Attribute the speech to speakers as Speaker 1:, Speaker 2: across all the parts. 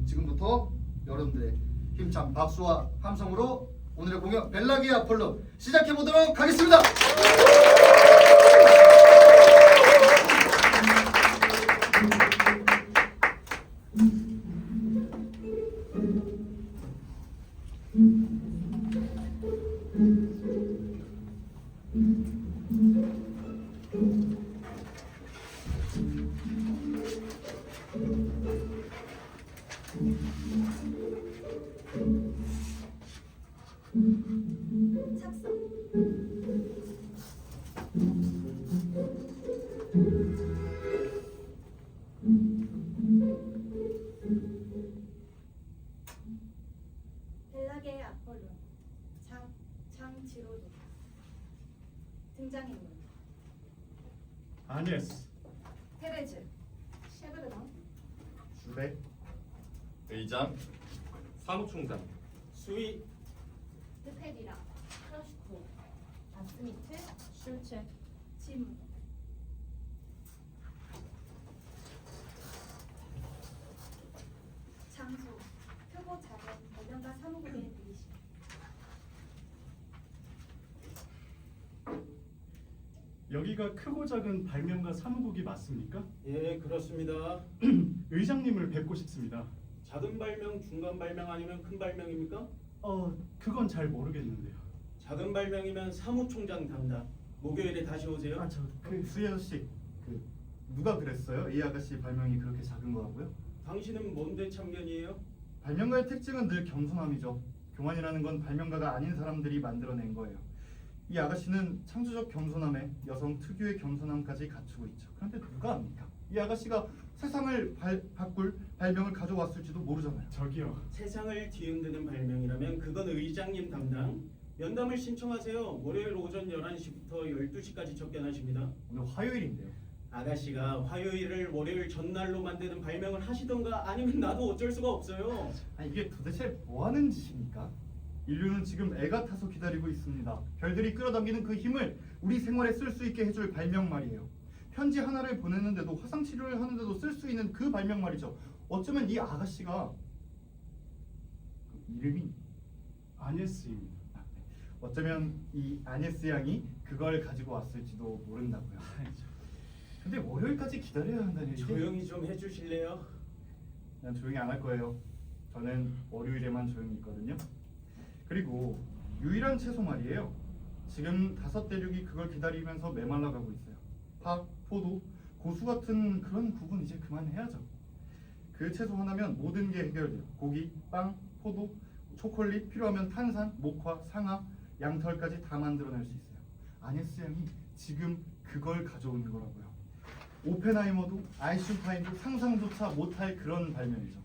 Speaker 1: 지금부터 여러분들의 힘찬 박수와 함성으로 오늘의 공연 벨라기 아폴로 시작해 보도록 하겠습니다.
Speaker 2: 착석. 벨라게의 아폴로 장지로도. 등장인물
Speaker 3: 아니에스,
Speaker 2: 테레즈 셰브르방
Speaker 1: 주배
Speaker 4: 의장, 사무총장,
Speaker 3: 수위,
Speaker 2: 드페리라 크러슈코 아스미트 슐체 침 장소 표고 작은 발명가 사무국의 대기실
Speaker 3: 여기가 크고 작은 발명가 사무국이 맞습니까?
Speaker 5: 예, 그렇습니다.
Speaker 3: 의장님을 뵙고 싶습니다.
Speaker 5: 작은 발명, 중간 발명 아니면 큰 발명입니까?
Speaker 3: 그건 잘 모르겠는데요.
Speaker 5: 작은 발명이면 사무총장 담당. 목요일에 다시 오세요.
Speaker 1: 수희 아저씨, 누가 그랬어요? 이 아가씨 발명이 그렇게 작은 거라고요?
Speaker 5: 당신은 뭔데 참견이에요?
Speaker 1: 발명가의 특징은 늘 겸손함이죠. 교만이라는 건 발명가가 아닌 사람들이 만들어낸 거예요. 이 아가씨는 창조적 겸손함에 여성 특유의 겸손함까지 갖추고 있죠. 그런데 누가 압니까? 이 아가씨가 세상을 바꿀 발명을 가져왔을지도 모르잖아요.
Speaker 3: 저기요.
Speaker 5: 세상을 뒤흔드는 발명이라면 그건 의장님 담당. 면담을 신청하세요. 월요일 오전 11시부터 12시까지 접견하십니다.
Speaker 1: 오늘 화요일인데요.
Speaker 5: 아가씨가 화요일을 월요일 전날로 만드는 발명을 하시던가 아니면 나도 어쩔 수가 없어요.
Speaker 1: 이게 도대체 뭐 하는 짓입니까? 인류는 지금 애가 타서 기다리고 있습니다. 별들이 끌어당기는 그 힘을 우리 생활에 쓸 수 있게 해줄 발명 말이에요. 편지 하나를 보내는데도 화상 치료를 하는데도 쓸 수 있는 그 발명 말이죠. 어쩌면 이 아가씨가 이름이
Speaker 3: 아니에스입니다.
Speaker 1: 어쩌면 이 아네스 양이 그걸 가지고 왔을지도 모른다고요. 근데 월요일까지 기다려야 한다는 얘기.
Speaker 5: 조용히 좀 해주실래요?
Speaker 1: 난 조용히 안 할 거예요. 저는 월요일에만 조용히 있거든요. 그리고 유일한 채소 말이에요. 지금 5대륙이 그걸 기다리면서 메말라가고 있어요. 밥, 포도, 고수 같은 그런 국은 이제 그만해야죠. 그 채소 하나면 모든 게 해결돼요. 고기, 빵, 포도, 초콜릿, 필요하면 탄산, 목화, 상아, 양털까지 다 만들어낼 수 있어요. 아네스 양이 지금 그걸 가져오는 거라고요. 오펜하이머도 아인슈타인도 상상조차 못할 그런 발명이죠.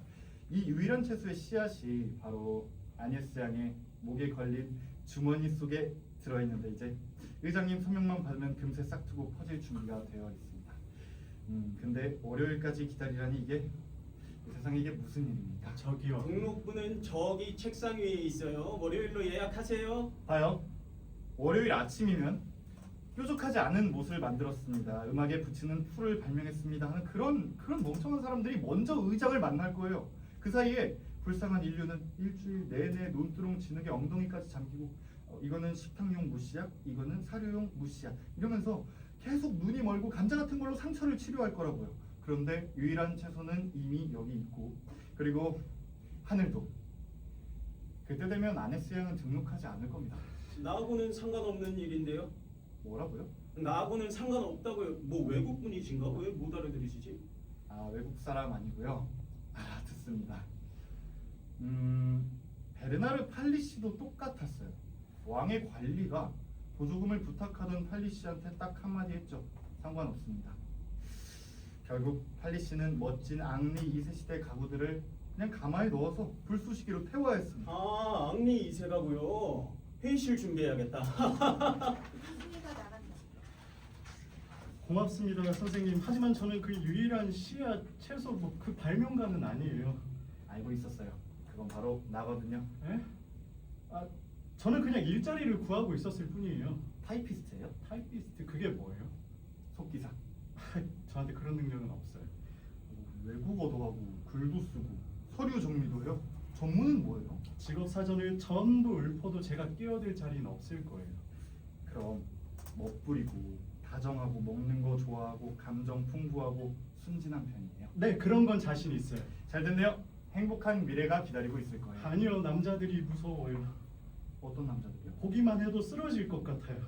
Speaker 1: 이 유일한 채소의 씨앗이 바로 아네스 양의 목에 걸린 주머니 속에 들어있는데 이제 의장님 서명만 받으면 금세 싹트고 퍼질 준비가 되어 있습니다. 근데 월요일까지 기다리라니 이게 세상에 이게 무슨 일입니까?
Speaker 3: 저기요.
Speaker 5: 등록부는 저기 책상 위에 있어요. 월요일로 예약하세요.
Speaker 1: 봐요. 월요일 아침이면 뾰족하지 않은 못을 만들었습니다. 음악에 붙이는 풀을 발명했습니다 하는 그런 멍청한 사람들이 먼저 의장을 만날 거예요. 그 사이에 불쌍한 인류는 일주일 내내 논두렁 진흙에 엉덩이까지 잠기고 이거는 식탁용 무씨약, 이거는 사료용 무씨약 이러면서 계속 눈이 멀고 감자 같은 걸로 상처를 치료할 거라고요. 그런데 유일한 채소는 이미 여기 있고 그리고 하늘도 그때 되면 아네스 양은 등록하지 않을 겁니다.
Speaker 5: 나하고는 상관없는 일인데요.
Speaker 1: 뭐라고요?
Speaker 5: 나하고는 상관없다고요. 뭐 외국분이신가? 왜 못 알아들으시지?
Speaker 1: 외국 사람 아니고요. 알아듣습니다. 베르나르 팔리시도 똑같았어요. 왕의 관리가 보조금을 부탁하던 팔리시한테 딱 한마디 했죠. 상관없습니다. 결국 팔리시는 멋진 앙리 2세 시대 가구들을 그냥 가마에 넣어서 불쏘시개로 태워야 했습니다.
Speaker 5: 아, 앙리 2세가고요. 회의실 준비해야겠다.
Speaker 2: 승리가 나간다.
Speaker 3: 고맙습니다, 선생님. 하지만 저는 그 유일한 씨앗 채소 그 발명가는 아니에요.
Speaker 1: 알고 있었어요. 그건 바로 나거든요.
Speaker 3: 에? 저는 그냥 일자리를 구하고 있었을 뿐이에요.
Speaker 1: 타이피스트예요?
Speaker 3: 타이피스트 그게 뭐예요?
Speaker 1: 속기사.
Speaker 3: 저한테 그런 능력은 없어요.
Speaker 1: 외국어도 하고 글도 쓰고 서류 정리도요? 전문은 뭐예요?
Speaker 3: 직업 사전을 전부 읊어도 제가 끼어들 자리는 없을 거예요.
Speaker 1: 그럼 멋부리고 다정하고 먹는 거 좋아하고 감정 풍부하고 순진한 편이에요.
Speaker 3: 네, 그런 건 자신 있어요.
Speaker 1: 잘 됐네요. 행복한 미래가 기다리고 있을 거예요.
Speaker 3: 아니요, 남자들이 무서워요.
Speaker 1: 어떤 남자들이요?
Speaker 3: 보기만 해도 쓰러질 것 같아요.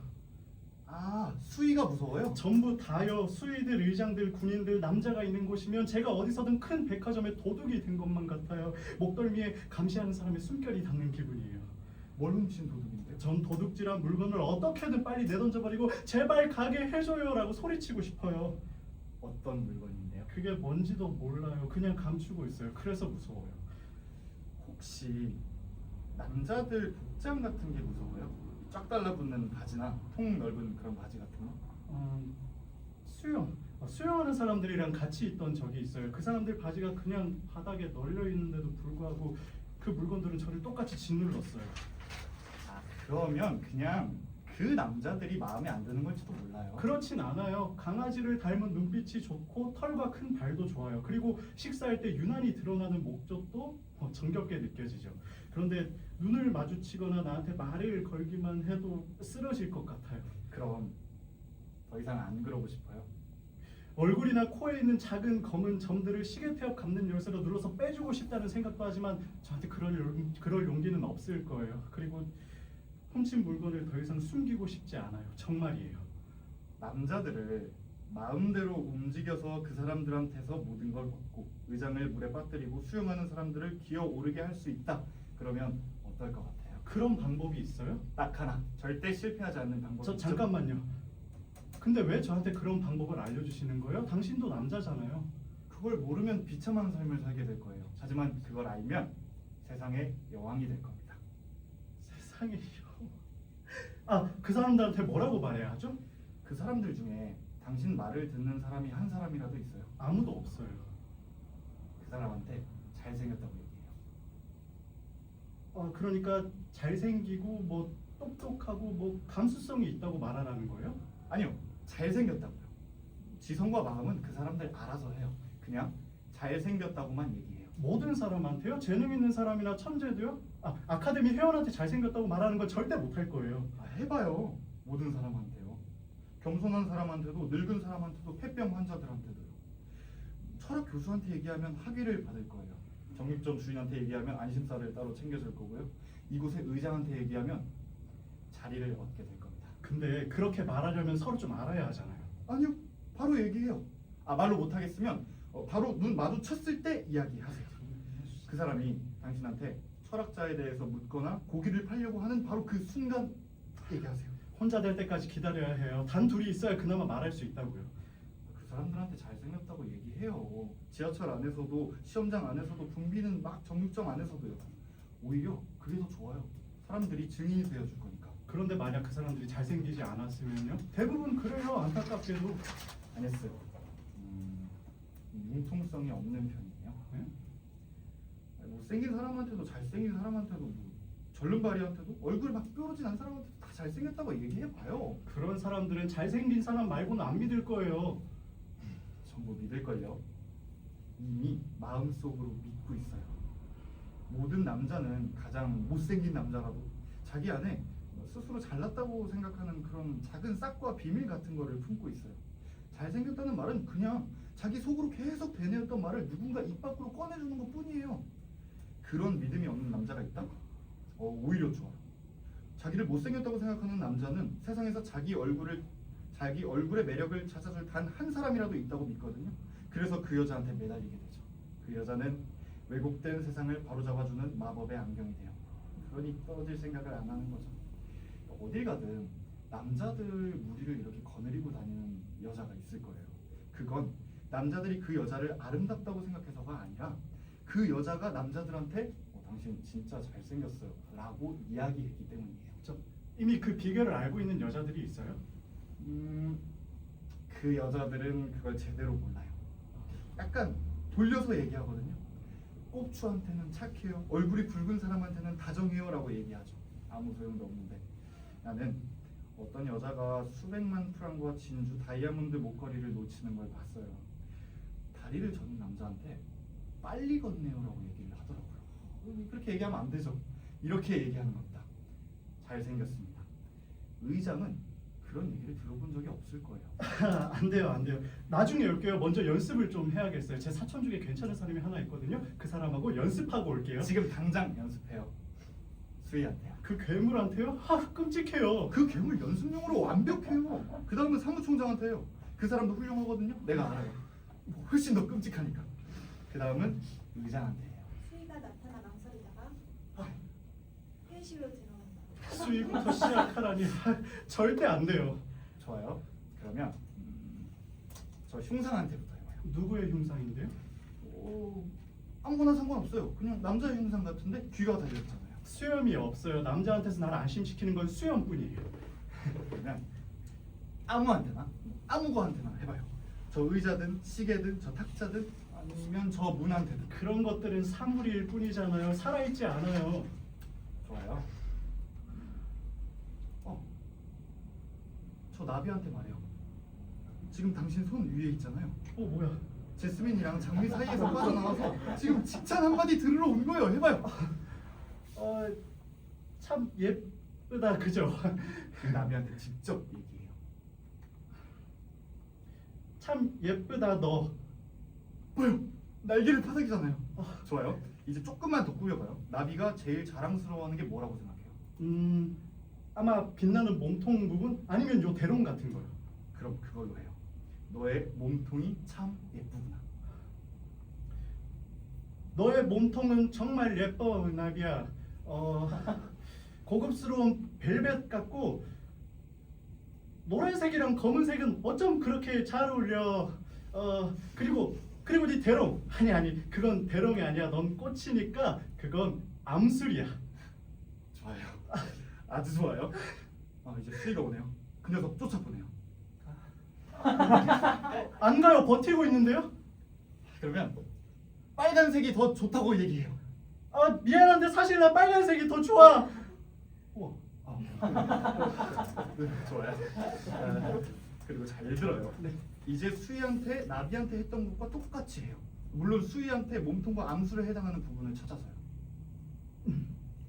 Speaker 1: 아, 수위가 무서워요?
Speaker 3: 전부 다요. 수의들, 의장들, 군인들, 남자가 있는 곳이면 제가 어디서든 큰 백화점에 도둑이 된 것만 같아요. 목덜미에 감시하는 사람의 숨결이 닿는 기분이에요.
Speaker 1: 뭘 훔친 도둑인데요?
Speaker 3: 전 도둑질한 물건을 어떻게든 빨리 내던져버리고 제발 가게 해줘요라고 소리치고 싶어요.
Speaker 1: 어떤 물건인데요?
Speaker 3: 그게 뭔지도 몰라요. 그냥 감추고 있어요. 그래서 무서워요.
Speaker 1: 혹시 남자들 복장 같은 게 무서워요? 쫙 달라붙는 바지나 통 넓은 그런 바지 같은 거?
Speaker 3: 수영하는 사람들이랑 같이 있던 적이 있어요. 그 사람들 바지가 그냥 바닥에 널려 있는데도 불구하고 그 물건들은 저를 똑같이 짓눌렀어요.
Speaker 1: 아, 그러면 그냥 그 남자들이 마음에 안 드는 걸지도 몰라요.
Speaker 3: 그렇진 않아요. 강아지를 닮은 눈빛이 좋고 털과 큰 발도 좋아요. 그리고 식사할 때 유난히 드러나는 목젖도 정겹게 느껴지죠. 그런데 눈을 마주치거나 나한테 말을 걸기만 해도 쓰러질 것 같아요.
Speaker 1: 그럼 더 이상 안 그러고 싶어요?
Speaker 3: 얼굴이나 코에 있는 작은 검은 점들을 시계태엽 감는 열쇠로 눌러서 빼주고 싶다는 생각도 하지만 저한테 그럴 용기는 없을 거예요. 그리고 훔친 물건을 더 이상 숨기고 싶지 않아요. 정말이에요.
Speaker 1: 남자들을 마음대로 움직여서 그 사람들한테서 모든 걸 얻고 의장을 물에 빠뜨리고 수영하는 사람들을 기어오르게 할 수 있다. 그러면 어떨 것 같아요?
Speaker 3: 그런 방법이 있어요?
Speaker 1: 딱 하나, 절대 실패하지 않는 방법이
Speaker 3: 저
Speaker 1: 있죠?
Speaker 3: 잠깐만요. 근데 왜 저한테 그런 방법을 알려주시는 거예요? 당신도 남자잖아요.
Speaker 1: 그걸 모르면 비참한 삶을 살게 될 거예요. 하지만 그걸 알면 세상의 여왕이 될 겁니다.
Speaker 3: 세상에요. 그 사람들한테 뭐라고 말해야 하죠?
Speaker 1: 그 사람들 중에 당신 말을 듣는 사람이 한 사람이라도 있어요.
Speaker 3: 아무도 없어요.
Speaker 1: 그 사람한테 잘생겼다고 얘기해요.
Speaker 3: 그러니까 잘생기고 뭐 똑똑하고 뭐 감수성이 있다고 말하라는 거예요?
Speaker 1: 아니요, 잘생겼다고요. 지성과 마음은 그 사람들 알아서 해요. 그냥 잘생겼다고만 얘기해요.
Speaker 3: 모든 사람한테요? 재능 있는 사람이나 천재도요? 아카데미 회원한테 잘생겼다고 말하는 건 절대 못할 거예요.
Speaker 1: 해봐요. 모든 사람한테요. 겸손한 사람한테도 늙은 사람한테도 폐병 환자들한테도요. 철학 교수한테 얘기하면 학위를 받을 거예요. 정육점 주인한테 얘기하면 안심사를 따로 챙겨줄 거고요. 이곳의 의장한테 얘기하면 자리를 얻게 될 겁니다.
Speaker 3: 근데 그렇게 말하려면 서로 좀 알아야 하잖아요.
Speaker 1: 아니요, 바로 얘기해요. 말로 못하겠으면 바로 눈 마주쳤을 때 이야기하세요. 그 사람이 당신한테 철학자에 대해서 묻거나 고기를 팔려고 하는 바로 그 순간 얘기하세요.
Speaker 3: 혼자 될 때까지 기다려야 해요. 단 둘이 있어야 그나마 말할 수 있다고요.
Speaker 1: 그 사람들한테 잘생겼다고 얘기해요. 지하철 안에서도 시험장 안에서도 붐비는 막 정육점 안에서도요. 오히려 그게 더 좋아요. 사람들이 증인이 되어줄 거니까.
Speaker 3: 그런데 만약 그 사람들이 잘생기지 않았으면요? 대부분 그래요. 안타깝게도.
Speaker 1: 아니었어요. 융통성이 없는 편이에요.
Speaker 3: 네?
Speaker 1: 못생긴 사람한테도 잘생긴 사람한테도 뭐 절름발이한테도 얼굴 막 뾰루진 않은 사람한테도 다 잘생겼다고 얘기해봐요.
Speaker 3: 그런 사람들은 잘생긴 사람 말고는 안 믿을 거예요.
Speaker 1: 전부 믿을걸요. 이미 마음속으로 믿고 있어요. 모든 남자는 가장 못생긴 남자라도 자기 안에 스스로 잘났다고 생각하는 그런 작은 싹과 비밀 같은 거를 품고 있어요. 잘생겼다는 말은 그냥 자기 속으로 계속 되뇌었던 말을 누군가 입 밖으로 꺼내주는 것 뿐이에요. 그런 믿음이 없는 남자가 있다? 오히려 좋아요. 자기를 못생겼다고 생각하는 남자는 세상에서 자기 얼굴의 매력을 찾아줄 단 한 사람이라도 있다고 믿거든요. 그래서 그 여자한테 매달리게 되죠. 그 여자는 왜곡된 세상을 바로잡아주는 마법의 안경이 돼요. 그러니 떨어질 생각을 안 하는 거죠. 어딜 가든 남자들 무리를 이렇게 거느리고 다니는 여자가 있을 거예요. 그건 남자들이 그 여자를 아름답다고 생각해서가 아니라 그 여자가 남자들한테 당신 진짜 잘생겼어요 라고 이야기했기 때문이에요.
Speaker 3: 이미 그 비결을 알고 있는 여자들이 있어요?
Speaker 1: 그 여자들은 그걸 제대로 몰라요. 약간 돌려서 얘기하거든요. 꼽추한테는 착해요. 얼굴이 붉은 사람한테는 다정해요 라고 얘기하죠. 아무 소용도 없는데 나는 어떤 여자가 수백만 프랑과 진주 다이아몬드 목걸이를 놓치는 걸 봤어요. 다리를 저는 남자한테 빨리 걷네요라고 얘기를 하더라고요. 그렇게 얘기하면 안 되죠. 이렇게 얘기하는 겁니다. 잘생겼습니다. 의장은 그런 얘기를 들어본 적이 없을 거예요.
Speaker 3: 안 돼요, 안 돼요. 나중에 올게요. 먼저 연습을 좀 해야겠어요. 제 사촌 중에 괜찮은 사람이 하나 있거든요. 그 사람하고 연습하고 올게요.
Speaker 1: 지금 당장 연습해요. 수희한테요.
Speaker 3: 그 괴물한테요? 끔찍해요.
Speaker 1: 그 괴물 연습용으로 완벽해요. 그 다음은 사무총장한테요. 그 사람도 훌륭하거든요. 내가 알아요. 뭐 훨씬 더 끔찍하니까. 그 다음은 의장한테예요.
Speaker 2: 수희가 나타나 망설이다가 회의실로 들어간다.
Speaker 3: 수위부터 시작하라니 절대 안 돼요.
Speaker 1: 좋아요. 그러면 저 흉상한테부터 해봐요.
Speaker 3: 누구의 흉상인데요?
Speaker 1: 아무거나 상관없어요. 그냥 남자의 흉상 같은데 귀가 달렸잖아요.
Speaker 3: 수염이 없어요. 남자한테서 나를 안심시키는 건 수염뿐이에요.
Speaker 1: 그러면 아무한테나 아무거한테나 해봐요. 저 의자든 시계든 저 탁자든 아니면 저 문한테든.
Speaker 3: 그런 것들은 사물일 뿐이잖아요. 살아있지 않아요.
Speaker 1: 좋아요. 저 나비한테 말해요. 지금 당신 손 위에 있잖아요.
Speaker 3: 뭐야?
Speaker 1: 제스민이랑 장미 사이에서 빠져나와서 지금 칭찬 한마디 들으러 온 거예요. 해봐요.
Speaker 3: 참 예쁘다, 그죠?
Speaker 1: 그 나비한테 직접 얘기해요.
Speaker 3: 참 예쁘다 너.
Speaker 1: 뭐요? 날개를 파닥이잖아요. 좋아요. 이제 조금만 더 꾸며봐요. 나비가 제일 자랑스러워하는 게 뭐라고 생각해요?
Speaker 3: 아마 빛나는 몸통 부분 아니면 요 대롱 같은 거요.
Speaker 1: 그럼 그걸로 해요. 너의 몸통이 참 예쁘구나.
Speaker 3: 너의 몸통은 정말 예뻐, 나비야. 고급스러운 벨벳 같고 노란색이랑 검은색은 어쩜 그렇게 잘 어울려. 그리고 네 대롱. 아니 그건 대롱이 아니야. 넌 꽃이니까 그건 암술이야.
Speaker 1: 좋아요. 아주 좋아요. 이제 수희가 오네요. 그 녀석 쫓아보네요.
Speaker 3: 안 가요. 버티고 있는데요.
Speaker 1: 그러면 빨간색이 더 좋다고 얘기해요.
Speaker 3: 미안한데 사실 나 빨간색이 더 좋아. 우와.
Speaker 1: 네, 좋아요. 그리고 잘 들어요.
Speaker 3: 네.
Speaker 1: 이제 수희한테 나비한테 했던 것과 똑같이 해요. 물론 수희한테 몸통과 암술에 해당하는 부분을 찾아서요.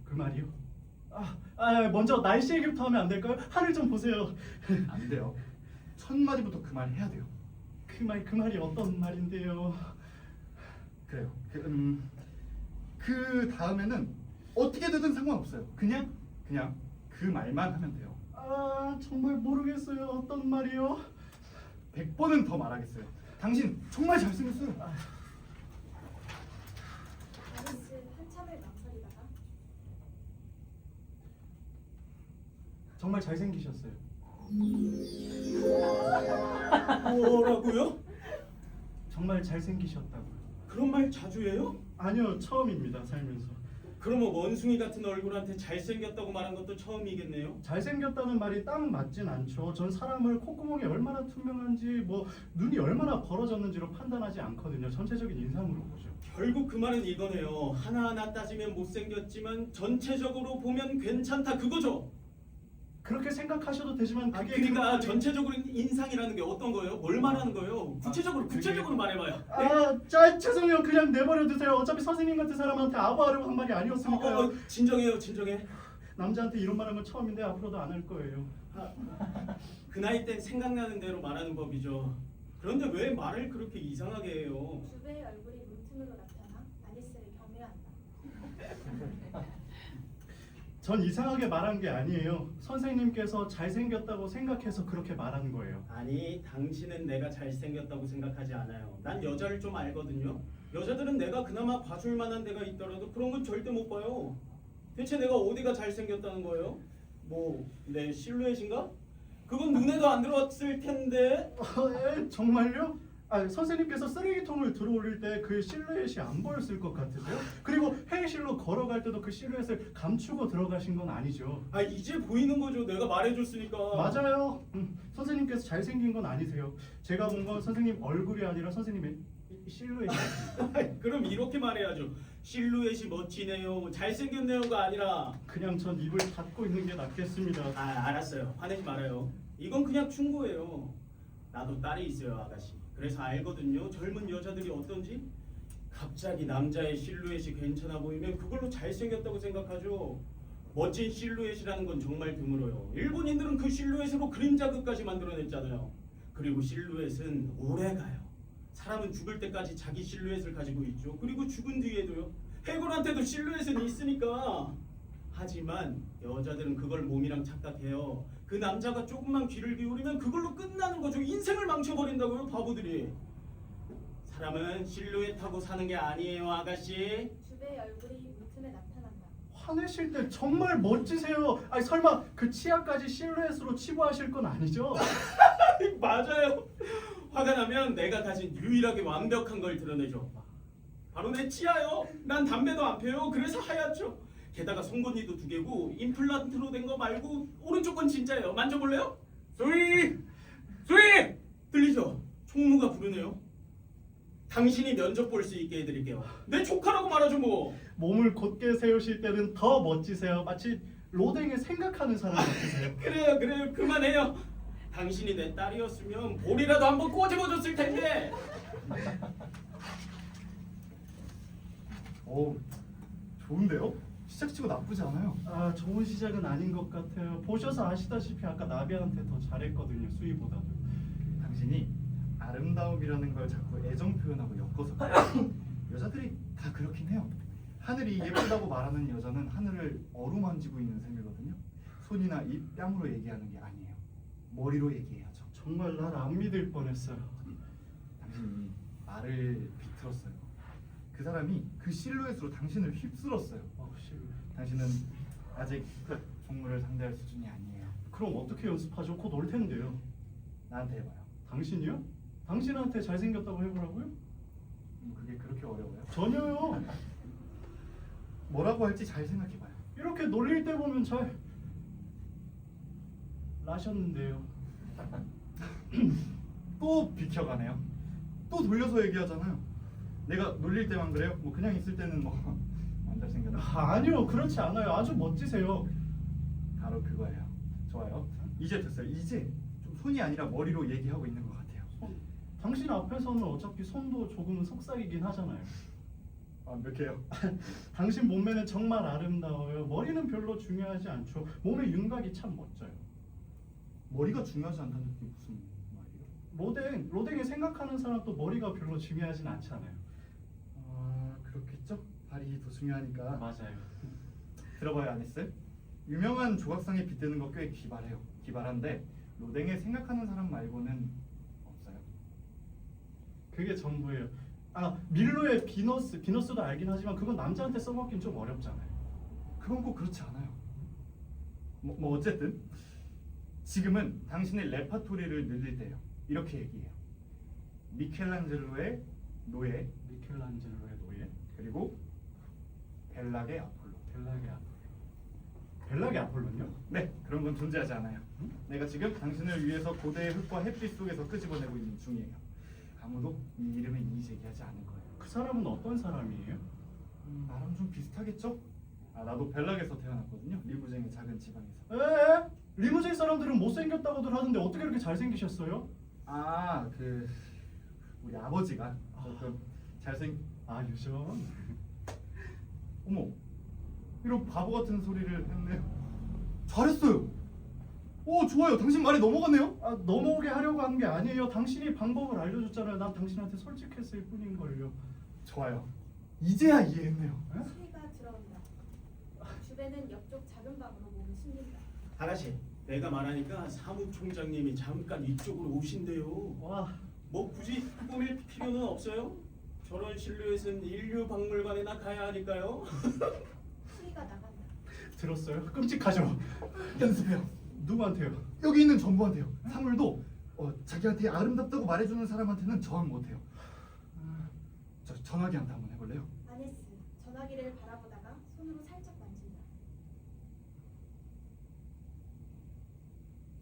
Speaker 3: 그 말이요? 먼저 날씨 얘기부터 하면 안 될까요? 하늘 좀 보세요.
Speaker 1: 안 돼요. 첫 마디부터 그 말 해야 돼요.
Speaker 3: 그 말이 어떤 말인데요?
Speaker 1: 그래요. 그 다음에는 어떻게 되든 상관없어요. 그냥 그 말만 하면 돼요.
Speaker 3: 정말 모르겠어요. 어떤 말이요?
Speaker 1: 100번은 더 말하겠어요. 당신 정말 잘생겼어요.
Speaker 2: 아리스 한참을 망설이다가
Speaker 3: 정말 잘생기셨어요.
Speaker 5: 뭐라고요?
Speaker 3: 정말 잘생기셨다고요.
Speaker 5: 그런 말 자주 해요?
Speaker 3: 아니요, 처음입니다. 살면서.
Speaker 5: 그러면 원숭이 같은 얼굴한테 잘생겼다고 말한 것도 처음이겠네요.
Speaker 3: 잘생겼다는 말이 딱 맞진 않죠. 전 사람을 콧구멍이 얼마나 투명한지 눈이 얼마나 벌어졌는지로 판단하지 않거든요. 전체적인 인상으로 보죠.
Speaker 5: 결국 그 말은 이거네요. 하나하나 따지면 못생겼지만 전체적으로 보면 괜찮다 그거죠.
Speaker 3: 그렇게 생각하셔도 되지만 그게
Speaker 5: 그러니까 전체적으로 인상이라는 게 어떤 거예요? 뭘 말하는 거예요? 구체적으로 말해봐요.
Speaker 3: 죄송해요. 그냥 내버려 두세요. 어차피 선생님 같은 사람한테 아부하려고 한 말이 아니었으니까요.
Speaker 5: 진정해.
Speaker 3: 남자한테 이런 말한 건 처음인데 앞으로도 안 할 거예요.
Speaker 5: 그 나이 땐 생각나는 대로 말하는 법이죠. 그런데 왜 말을 그렇게 이상하게 해요?
Speaker 2: 주배의 얼굴이 문틈으로 나타나 아리스를 경멸한다.
Speaker 3: 전 이상하게 말한 게 아니에요. 선생님께서 잘생겼다고 생각해서 그렇게 말한 거예요.
Speaker 5: 아니, 당신은 내가 잘생겼다고 생각하지 않아요. 난 여자를 좀 알거든요. 여자들은 내가 그나마 봐줄 만한 데가 있더라도 그런 건 절대 못 봐요. 대체 내가 어디가 잘생겼다는 거예요? 내 실루엣인가? 그건 눈에도 안 들어왔을 텐데.
Speaker 3: 정말요? 선생님께서 쓰레기통을 들어올릴 때 그 실루엣이 안 보였을 것 같으세요? 그리고 회의실로 걸어갈 때도 그 실루엣을 감추고 들어가신 건 아니죠.
Speaker 5: 이제 보이는 거죠. 내가 말해줬으니까.
Speaker 3: 맞아요. 선생님께서 잘생긴 건 아니세요. 제가 본 건 선생님 얼굴이 아니라 선생님의 실루엣이었습니다.
Speaker 5: 그럼 이렇게 말해야죠. 실루엣이 멋지네요. 잘생겼네요가 아니라.
Speaker 3: 그냥 전 입을 닫고 있는 게 낫겠습니다.
Speaker 5: 알았어요. 화내지 말아요. 이건 그냥 충고예요. 나도 딸이 있어요, 아가씨. 그래서 알거든요. 젊은 여자들이 어떤지. 갑자기 남자의 실루엣이 괜찮아 보이면 그걸로 잘생겼다고 생각하죠. 멋진 실루엣이라는 건 정말 드물어요. 일본인들은 그 실루엣으로 그림자극까지 만들어냈잖아요. 그리고 실루엣은 오래가요. 사람은 죽을 때까지 자기 실루엣을 가지고 있죠. 그리고 죽은 뒤에도요. 해골한테도 실루엣은 있으니까. 하지만 여자들은 그걸 몸이랑 착각해요. 그 남자가 조금만 귀를 기울이면 그걸로 끝나는 거죠. 인생을 망쳐버린다고요, 바보들이. 사람은 실루엣하고 사는 게 아니에요, 아가씨.
Speaker 2: 주배의 얼굴이 문틈에 나타난다.
Speaker 3: 화내실 때 정말 멋지세요. 아니 설마 그 치아까지 실루엣으로 치부하실 건 아니죠?
Speaker 5: 맞아요. 화가 나면 내가 가진 유일하게 완벽한 걸 드러내죠. 바로 내 치아요. 난 담배도 안 펴요. 그래서 하얗죠. 게다가 송곳니도 2개고 임플란트로 된 거 말고 오른쪽 건 진짜예요. 만져볼래요? 소희! 소희! 들리죠? 총무가 부르네요. 당신이 면접 볼 수 있게 해드릴게요. 내 조카라고 말하죠 뭐.
Speaker 3: 몸을 곧게 세우실 때는 더 멋지세요. 마치 로댕에 생각하는 사람 같으세요.
Speaker 5: 그래요. 그만해요. 당신이 내 딸이었으면 볼이라도 한번 꼬집어줬을 텐데.
Speaker 1: 오, 좋은데요? 시작치고 나쁘지 않아요.
Speaker 3: 아 좋은 시작은 아닌 것 같아요. 보셔서 아시다시피 아까 나비한테 더 잘했거든요. 수희보다도.
Speaker 1: 당신이 아름다움이라는 걸 자꾸 애정 표현하고 엮어서 그래요. 여자들이 다 그렇긴 해요. 하늘이 예쁘다고 말하는 여자는 하늘을 어루만지고 있는 셈이거든요. 손이나 입, 뺨으로 얘기하는 게 아니에요. 머리로 얘기해야죠.
Speaker 3: 정말 날 안 믿을 뻔했어요.
Speaker 1: 당신이 말을 비틀었어요. 그 사람이 그 실루엣으로 당신을 휩쓸었어요.
Speaker 3: 실루엣.
Speaker 1: 당신은 아직 종무를 상대할 수준이 아니에요.
Speaker 3: 그럼 어떻게 연습하죠? 곧 올 텐데요.
Speaker 1: 나한테 해봐요.
Speaker 3: 당신이요? 당신한테 잘생겼다고 해보라고요?
Speaker 1: 그게 그렇게 어려워요?
Speaker 3: 전혀요.
Speaker 1: 뭐라고 할지 잘 생각해봐요.
Speaker 3: 이렇게 놀릴 때 보면 잘 라셨는데요.
Speaker 1: 또 비켜가네요. 또 돌려서 얘기하잖아요. 내가 놀릴 때만 그래요? 뭐 그냥 있을 때는 뭐 안 잘생겼나?
Speaker 3: 아니요, 그렇지 않아요. 아주 멋지세요.
Speaker 1: 바로 그거예요. 좋아요. 이제 됐어요. 이제 좀 손이 아니라 머리로 얘기하고 있는 것 같아요.
Speaker 3: 당신 앞에서는 어차피 손도 조금은 속삭이긴 하잖아요.
Speaker 1: 완벽해요.
Speaker 3: 당신 몸매는 정말 아름다워요. 머리는 별로 중요하지 않죠. 몸의 윤곽이 참 멋져요.
Speaker 1: 머리가 중요하지 않다는 게 무슨 말이에요?
Speaker 3: 로댕이 생각하는 사람도 머리가 별로 중요하진 않잖아요.
Speaker 1: 아 그렇겠죠? 발이 더 중요하니까.
Speaker 3: 맞아요.
Speaker 1: 들어봐요, 아니스. 유명한 조각상에 빗대는 거 꽤 기발해요. 기발한데 로댕에 생각하는 사람 말고는 없어요.
Speaker 3: 그게 전부예요. 아 밀로의 비너스도 알긴 하지만 그건 남자한테 써먹긴 좀 어렵잖아요.
Speaker 1: 그건 꼭 그렇지 않아요. 뭐 어쨌든 지금은 당신의 레파토리를 늘릴 때예요. 이렇게 얘기해요. 미켈란젤로의 노예,
Speaker 3: 미켈란젤로의 노예,
Speaker 1: 그리고 벨락의 아폴로.
Speaker 3: 벨락의 아폴로요?
Speaker 1: 네, 그런 건 존재하지 않아요. 내가 지금 당신을 위해서 고대의 흙과 햇빛 속에서 끄집어내고 있는 중이에요. 아무도 이 이름에 이의 제기하지 않을 거예요.
Speaker 3: 그 사람은 어떤 사람이에요?
Speaker 1: 나랑 좀 비슷하겠죠? 나도 벨락에서 태어났거든요. 리부쟁의 작은 지방에서.
Speaker 3: 에? 리무진 사람들은 못생겼다고들 하던데 어떻게 이렇게 잘생기셨어요?
Speaker 1: 그 우리 아버지가 조금
Speaker 3: 유전.
Speaker 1: 어머, 이런 바보 같은 소리를 했네요. 잘했어요. 오, 좋아요. 당신 말이 넘어갔네요.
Speaker 3: 넘어오게 하려고 한 게 아니에요. 당신이 방법을 알려줬잖아요. 난 당신한테 솔직했을 뿐인걸요.
Speaker 1: 좋아요. 이제야 이해했네요.
Speaker 2: 수희가 들어온다. 주배는 옆쪽 작은 방으로 몸을 숨긴다.
Speaker 5: 아가씨, 내가 말하니까 사무총장님이 잠깐 이쪽으로 오신대요.
Speaker 3: 와,
Speaker 5: 뭐 굳이 꾸밀 필요는 없어요. 저런 실루엣은 인류박물관에나 가야 하니까요.
Speaker 2: 수희가 나간다.
Speaker 3: 들었어요? 끔찍하죠?
Speaker 1: 연습해요.
Speaker 3: 누구한테요?
Speaker 1: 여기 있는 전부한테요. 사물도 자기한테 아름답다고 말해주는 사람한테는 저항 못해요. 저 전화기한테 한번 해볼래요?
Speaker 2: 아네스, 전화기를 바라보다가 손으로 살짝 만진다.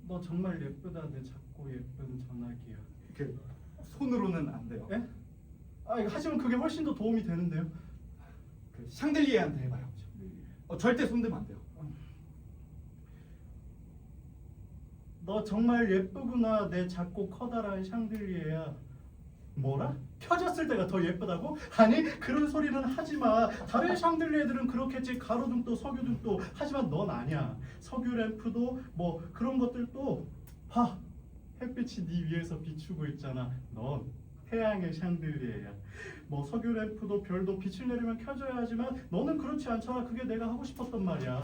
Speaker 3: 너 정말 예쁘다. 내 작고 예쁜 전화기야.
Speaker 1: 그 손으로는 안 돼요.
Speaker 3: 예? 하지만 그게 훨씬 더 도움이 되는데요.
Speaker 1: 그 샹들리에한테 해봐요. 절대 손대면 안 돼요.
Speaker 3: 너 정말 예쁘구나. 내 작고 커다란 샹들리에야. 뭐라? 켜졌을 때가 더 예쁘다고? 아니 그런 소리는 하지마. 다른 샹들리에들은 그렇겠지. 가로등도 석유등도. 하지만 넌 아니야. 석유 램프도 뭐 그런 것들도 봐. 햇빛이 네 위에서 비추고 있잖아. 넌 태양의 샹들리에야. 뭐 석유 램프도 별도 빛을 내리면 켜져야 하지만 너는 그렇지 않잖아. 그게 내가 하고 싶었던 말이야.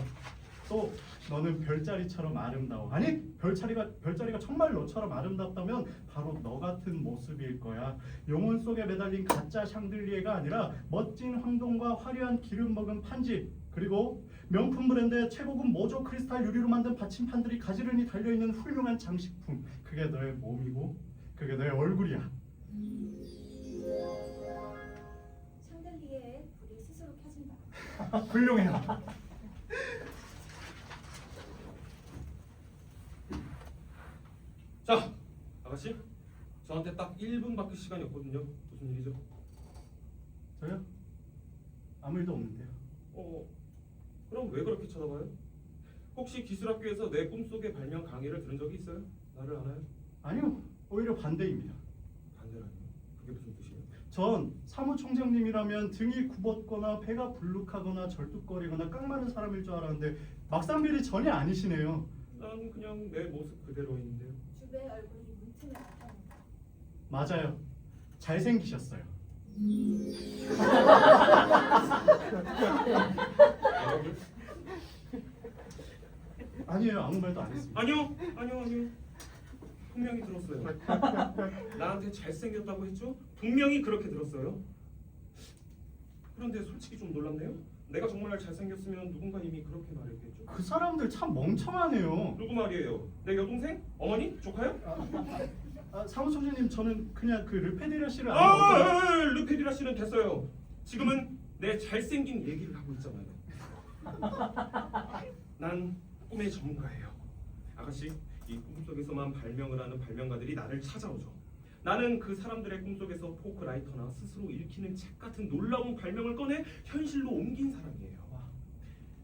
Speaker 3: 또 너는 별자리처럼 아름다워. 아니 별자리가 정말 너처럼 아름답다면 바로 너 같은 모습일 거야. 영혼 속에 매달린 가짜 샹들리에가 아니라 멋진 황동과 화려한 기름 먹은 판지, 그리고 명품 브랜드의 최고급 모조 크리스탈 유리로 만든 받침판들이 가지런히 달려있는 훌륭한 장식품. 그게 너의 몸이고 그게 너의 얼굴이야.
Speaker 2: 샹들리에의 불이 스스로 켜진다.
Speaker 3: 훌륭해요.
Speaker 4: 자, 아가씨, 저한테 딱 1분밖에 시간이 없거든요. 무슨 일이죠?
Speaker 3: 저요? 아무 일도 없는데요.
Speaker 4: 그럼 왜 그렇게 쳐다봐요? 혹시 기술학교에서 내 꿈속의 발명 강의를 들은 적이 있어요? 나를 아나요?
Speaker 3: 아니요, 오히려 반대입니다.
Speaker 4: 반대라니요? 그게 무슨 뜻이에요?
Speaker 3: 전 사무총장님이라면 등이 굽었거나 배가 불룩하거나 절뚝거리거나 깡마른 사람일 줄 알았는데 막상 뵈니 전혀 아니시네요.
Speaker 4: 난 그냥 내 모습 그대로인데요.
Speaker 2: 주배의 얼굴이 문틈에 나타난다.
Speaker 3: 맞아요. 잘생기셨어요.
Speaker 4: 여러분?
Speaker 3: 아니에요, 아무 말도 안 했습니다.
Speaker 4: 아니요. 분명히 들었어요. 나한테 잘생겼다고 했죠? 분명히 그렇게 들었어요. 그런데 솔직히 좀 놀랍네요. 내가 정말 잘생겼으면 누군가 이미 그렇게 말했겠죠.
Speaker 3: 그 사람들 참 멍청하네요.
Speaker 4: 누구 말이에요? 내 여동생? 어머니? 조카요?
Speaker 3: 사무총장님, 저는 그냥 그 르페디라 씨를 아는
Speaker 4: 르페디라 씨는 됐어요. 지금은 내 잘생긴 얘기를 하고 있잖아요. 난 꿈의 전문가예요. 아가씨, 이 꿈속에서만 발명을 하는 발명가들이 나를 찾아오죠. 나는 그 사람들의 꿈속에서 포크라이터나 스스로 읽히는 책 같은 놀라운 발명을 꺼내 현실로 옮긴 사람이에요.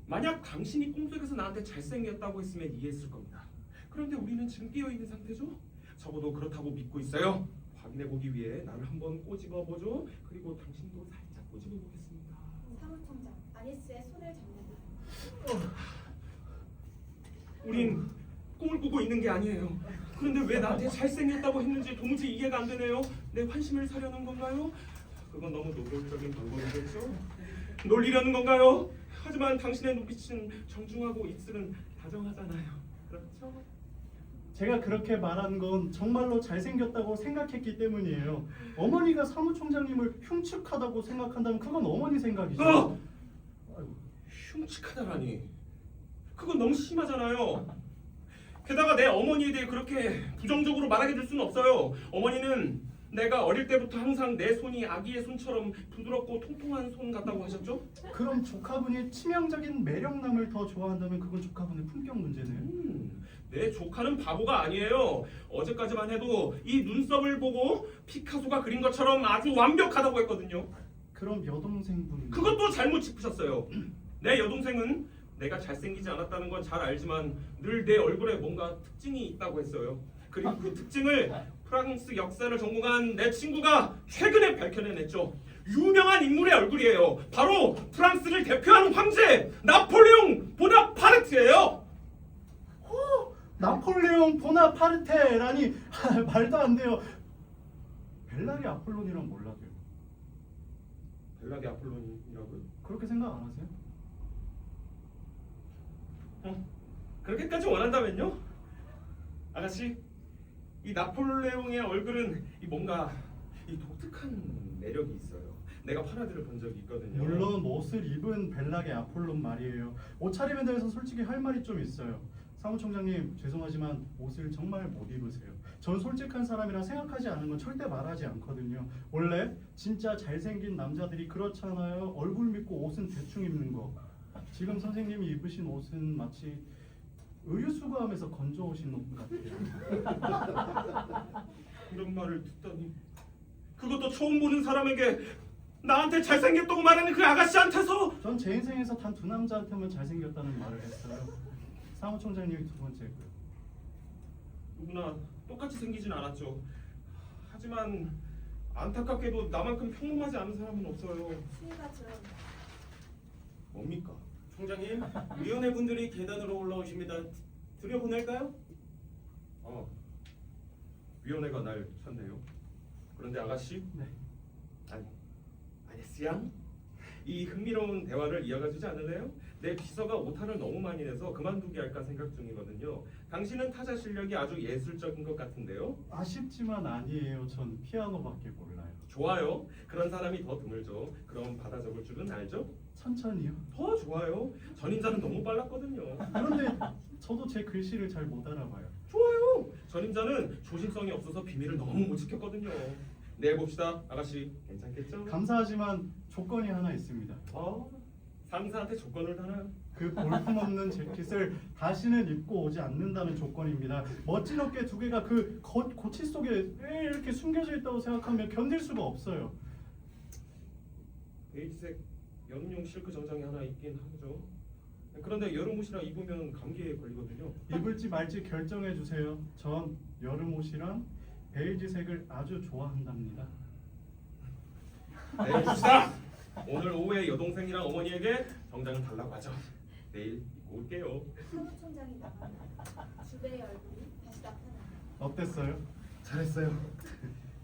Speaker 4: 만약 당신이 꿈속에서 나한테 잘생겼다고 했으면 이해했을 겁니다. 그런데 우리는 지금 깨어있는 상태죠? 적어도 그렇다고 믿고 있어요. 확인해보기 위해 나를 한번 꼬집어보죠. 그리고 당신도 살짝 꼬집어보겠습니다.
Speaker 2: 사무총장 아니스의 손을 잡는다.
Speaker 4: 우린 꿈을 꾸고 있는 게 아니에요. 그런데 왜 나한테 잘생겼다고 했는지 도무지 이해가 안 되네요. 내 환심을 사려는 건가요? 그건 너무 노골적인 방법이겠죠? 놀리려는 건가요? 하지만 당신의 눈빛은 정중하고 입술은 다정하잖아요. 그렇죠?
Speaker 3: 제가 그렇게 말한 건 정말로 잘생겼다고 생각했기 때문이에요. 어머니가 사무총장님을 흉측하다고 생각한다면 그건 어머니 생각이죠. 아이고.
Speaker 4: 흉측하다라니. 그건 너무 심하잖아요. 게다가 내 어머니에 대해 그렇게 부정적으로 말하게 될 수는 없어요. 어머니는 내가 어릴 때부터 항상 내 손이 아기의 손처럼 부드럽고 통통한 손 같다고 하셨죠?
Speaker 3: 그럼 조카분이 치명적인 매력남을 더 좋아한다면 그건 조카분의 품격 문제네요.
Speaker 4: 내 조카는 바보가 아니에요. 어제까지만 해도 이 눈썹을 보고 피카소가 그린 것처럼 아주 완벽하다고 했거든요.
Speaker 3: 그럼 여동생분
Speaker 4: 그것도 잘못 짚으셨어요. 내 여동생은 내가 잘생기지 않았다는 건 잘 알지만 늘 내 얼굴에 뭔가 특징이 있다고 했어요. 그리고 그 특징을 프랑스 역사를 전공한 내 친구가 최근에 밝혀내냈죠. 유명한 인물의 얼굴이에요. 바로 프랑스를 대표하는 황제 나폴레옹 보나파르트예요.
Speaker 3: 나폴레옹 보나파르테라니 말도 안 돼요. 벨라리 아폴론이란 몰라도요.
Speaker 4: 벨라디 아폴론이라고요?
Speaker 3: 그렇게 생각 안 하세요?
Speaker 4: 그렇게까지 원한다면요? 아가씨, 이 나폴레옹의 얼굴은 뭔가 독특한 매력이 있어요. 내가 파라드를 본 적이 있거든요.
Speaker 3: 물론 옷을 입은 벨라게 아폴론 말이에요. 옷차림에 대해서 솔직히 할 말이 좀 있어요. 사무총장님, 죄송하지만 옷을 정말 못 입으세요. 전 솔직한 사람이라 생각하지 않은 건 절대 말하지 않거든요. 원래 진짜 잘생긴 남자들이 그렇잖아요. 얼굴 믿고 옷은 대충 입는 거. 지금 선생님이 입으신 옷은 마치 의류수거하면서 건져오신 옷 같아요.
Speaker 4: 이런 말을 듣다니, 그것도 처음 보는 사람에게 나한테 잘생겼다고 말하는 그 아가씨한테서.
Speaker 3: 전 제 인생에서 단 두 남자한테만 잘생겼다는 말을 했어요. 사무총장님이 두 번째고요.
Speaker 4: 누구나 똑같이 생기진 않았죠. 하지만 안타깝게도 나만큼 평범하지 않은 사람은 없어요.
Speaker 2: 수위가 들어온다.
Speaker 4: 뭡니까?
Speaker 5: 총장님, 위원회 분들이 계단으로 올라오십니다. 들여보낼까요?
Speaker 4: 위원회가 날 쳤네요. 그런데 아가씨?
Speaker 3: 네.
Speaker 4: 아니스양? 이 흥미로운 대화를 이어가주지 않을래요? 내 비서가 오타를 너무 많이 내서 그만두게 할까 생각 중이거든요. 당신은 타자 실력이 아주 예술적인 것 같은데요.
Speaker 3: 아쉽지만 아니에요. 전 피아노밖에 몰라요.
Speaker 4: 좋아요. 그런 사람이 더 드물죠. 그럼 받아 적을 줄은 알죠?
Speaker 3: 천천히요.
Speaker 4: 더 좋아요. 전임자는 너무 빨랐거든요.
Speaker 3: 그런데 저도 제 글씨를 잘 못 알아봐요.
Speaker 4: 좋아요. 전임자는 조심성이 없어서 비밀을 너무 못 지켰거든요. 네, 봅시다. 아가씨 괜찮겠죠?
Speaker 3: 감사하지만 조건이 하나 있습니다.
Speaker 4: 상사한테 조건을 하나요?
Speaker 3: 그 볼품없는 재킷을 다시는 입고 오지 않는다는 조건입니다. 멋진 어깨 두 개가 그 고치 속에 왜 이렇게 숨겨져 있다고 생각하면 견딜 수가 없어요.
Speaker 4: 베이지색 여름용 실크 정장이 하나 있긴 하죠. 그런데 여름 옷이라 입으면 감기에 걸리거든요.
Speaker 3: 입을지 말지 결정해 주세요. 전 여름 옷이랑 베이지색을 아주 좋아한답니다.
Speaker 4: 네, 봅시다. 오늘 오후에 여동생이랑 어머니에게 정장을 달라고 하죠. 내일 입고 올게요.
Speaker 2: 사무총장이 나간다. 주배의 얼굴이 다시 나타난다.
Speaker 3: 어땠어요?
Speaker 1: 잘했어요.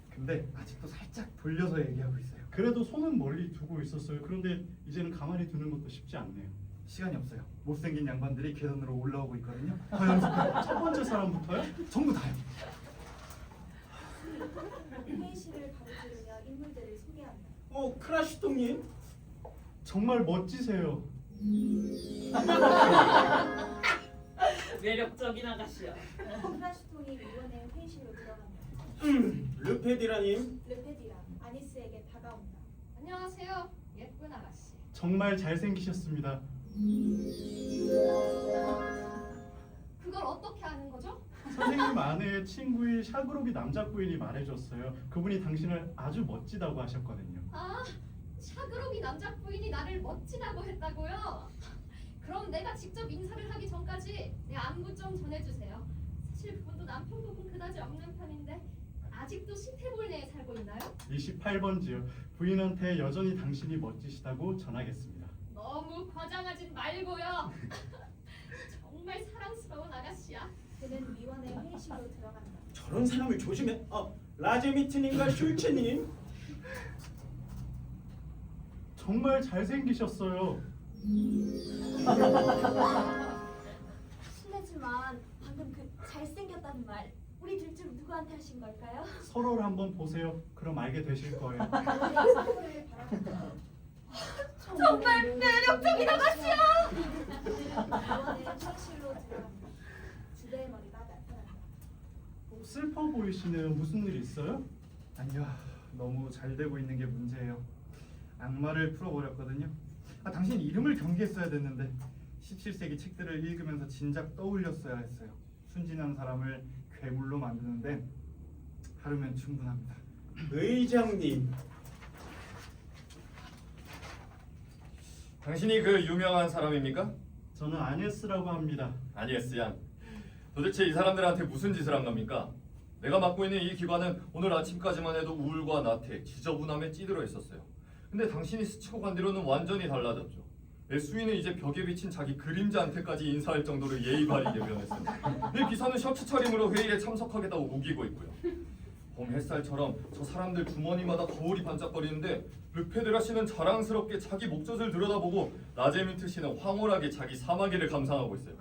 Speaker 1: 근데 아직도 살짝 돌려서 얘기하고 있어요.
Speaker 3: 그래도 손은 멀리 두고 있었어요. 그런데 이제는 가만히 두는 것도 쉽지 않네요.
Speaker 1: 시간이 없어요. 못생긴 양반들이 계단으로 올라오고 있거든요. 더 연습해요.
Speaker 3: 첫 번째 사람부터요?
Speaker 1: 전부 다요.
Speaker 2: 회의실을 가로지르며 인물들을 소개한다.
Speaker 5: 크라시통님.
Speaker 3: 정말 멋지세요.
Speaker 6: 매력적인 아가씨야.
Speaker 2: 크라시통이 위원회 회의실로 들어간다.
Speaker 5: 르페디라님.
Speaker 2: 르페디라 아니스에게 다가온다.
Speaker 7: 안녕하세요. 예쁜 아가씨.
Speaker 3: 정말 잘생기셨습니다.
Speaker 7: 그걸 어떻게 아는 거죠?
Speaker 3: 선생님 아내의 친구인 샤그로비 남자 부인이 말해줬어요. 그분이 당신을 아주 멋지다고 하셨거든요.
Speaker 7: 아, 샤그로비 남자 부인이 나를 멋지다고 했다고요? 그럼 내가 직접 인사를 하기 전까지 내 안부 좀 전해주세요. 사실 그분도 남편 부분 그다지 없는 편인데 아직도 시태볼 내에 살고 있나요?
Speaker 3: 28번지요. 부인한테 여전히 당신이 멋지시다고 전하겠습니다.
Speaker 7: 너무 과장하진 말고요. 정말 사랑스러운 아가씨야.
Speaker 2: 그는 위원회 회의실로 들어간다.
Speaker 5: 저런 사람을 조심해. 라제미트님과 슐체님.
Speaker 3: 정말 잘생기셨어요.
Speaker 8: 실례지만 방금 그 잘생겼다는 말 우리 둘 중 누구한테 하신 걸까요?
Speaker 3: 서로를 한번 보세요. 그럼 알게 되실 거예요.
Speaker 2: 위원회의 선거를 바라본다.
Speaker 8: 정말 매력적인 아가씨야!
Speaker 2: 위원회 회의실로 들어간다. 주배의 머리가 나타난다.
Speaker 3: 슬퍼 보이시네요. 무슨 일 있어요?
Speaker 1: 아니요. 너무 잘 되고 있는 게 문제예요. 악마를 풀어버렸거든요. 당신 이름을 경계했어야 됐는데 17세기 책들을 읽으면서 진작 떠올렸어야 했어요. 순진한 사람을 괴물로 만드는 데는 하루면 충분합니다.
Speaker 5: 의장님.
Speaker 9: 당신이 그 유명한 사람입니까?
Speaker 3: 저는 아네스라고 합니다.
Speaker 9: 아니에스 양. 도대체 이 사람들한테 무슨 짓을 한 겁니까? 내가 맡고 있는 이 기관은 오늘 아침까지만 해도 우울과 나태, 지저분함에 찌들어 있었어요. 근데 당신이 스치고 간 뒤로는 완전히 달라졌죠. 내 수위는 이제 벽에 비친 자기 그림자한테까지 인사할 정도로 예의 바르게 변했습니다. 내 비서는 셔츠 차림으로 회의에 참석하겠다고 우기고 있고요. 봄 햇살처럼 저 사람들 주머니마다 거울이 반짝거리는데 르페드라 씨는 자랑스럽게 자기 목젖을 들여다보고 라제민트 씨는 황홀하게 자기 사마귀를 감상하고 있어요.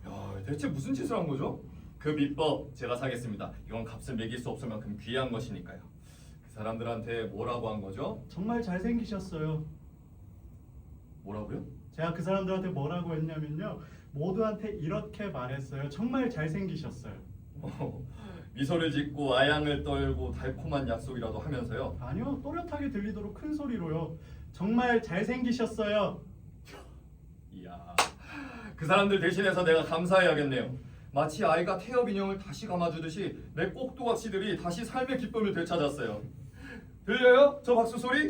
Speaker 9: 야, 대체 무슨 짓을 한 거죠? 그 비법 제가 사겠습니다. 이건 값을 매길 수 없을 만큼 귀한 것이니까요. 그 사람들한테 뭐라고 한 거죠?
Speaker 3: 정말 잘생기셨어요.
Speaker 9: 뭐라고요?
Speaker 3: 제가 그 사람들한테 뭐라고 했냐면요. 모두한테 이렇게 말했어요. 정말 잘생기셨어요.
Speaker 9: 미소를 짓고 아양을 떨고 달콤한 약속이라도 하면서요.
Speaker 3: 아니요. 또렷하게 들리도록 큰 소리로요. 정말 잘생기셨어요.
Speaker 9: 이야, 그 사람들 대신해서 내가 감사해야겠네요. 마치 아이가 태엽 인형을 다시 감아주듯이 내 꼭두각시들이 다시 삶의 기쁨을 되찾았어요. 들려요? 저 박수 소리?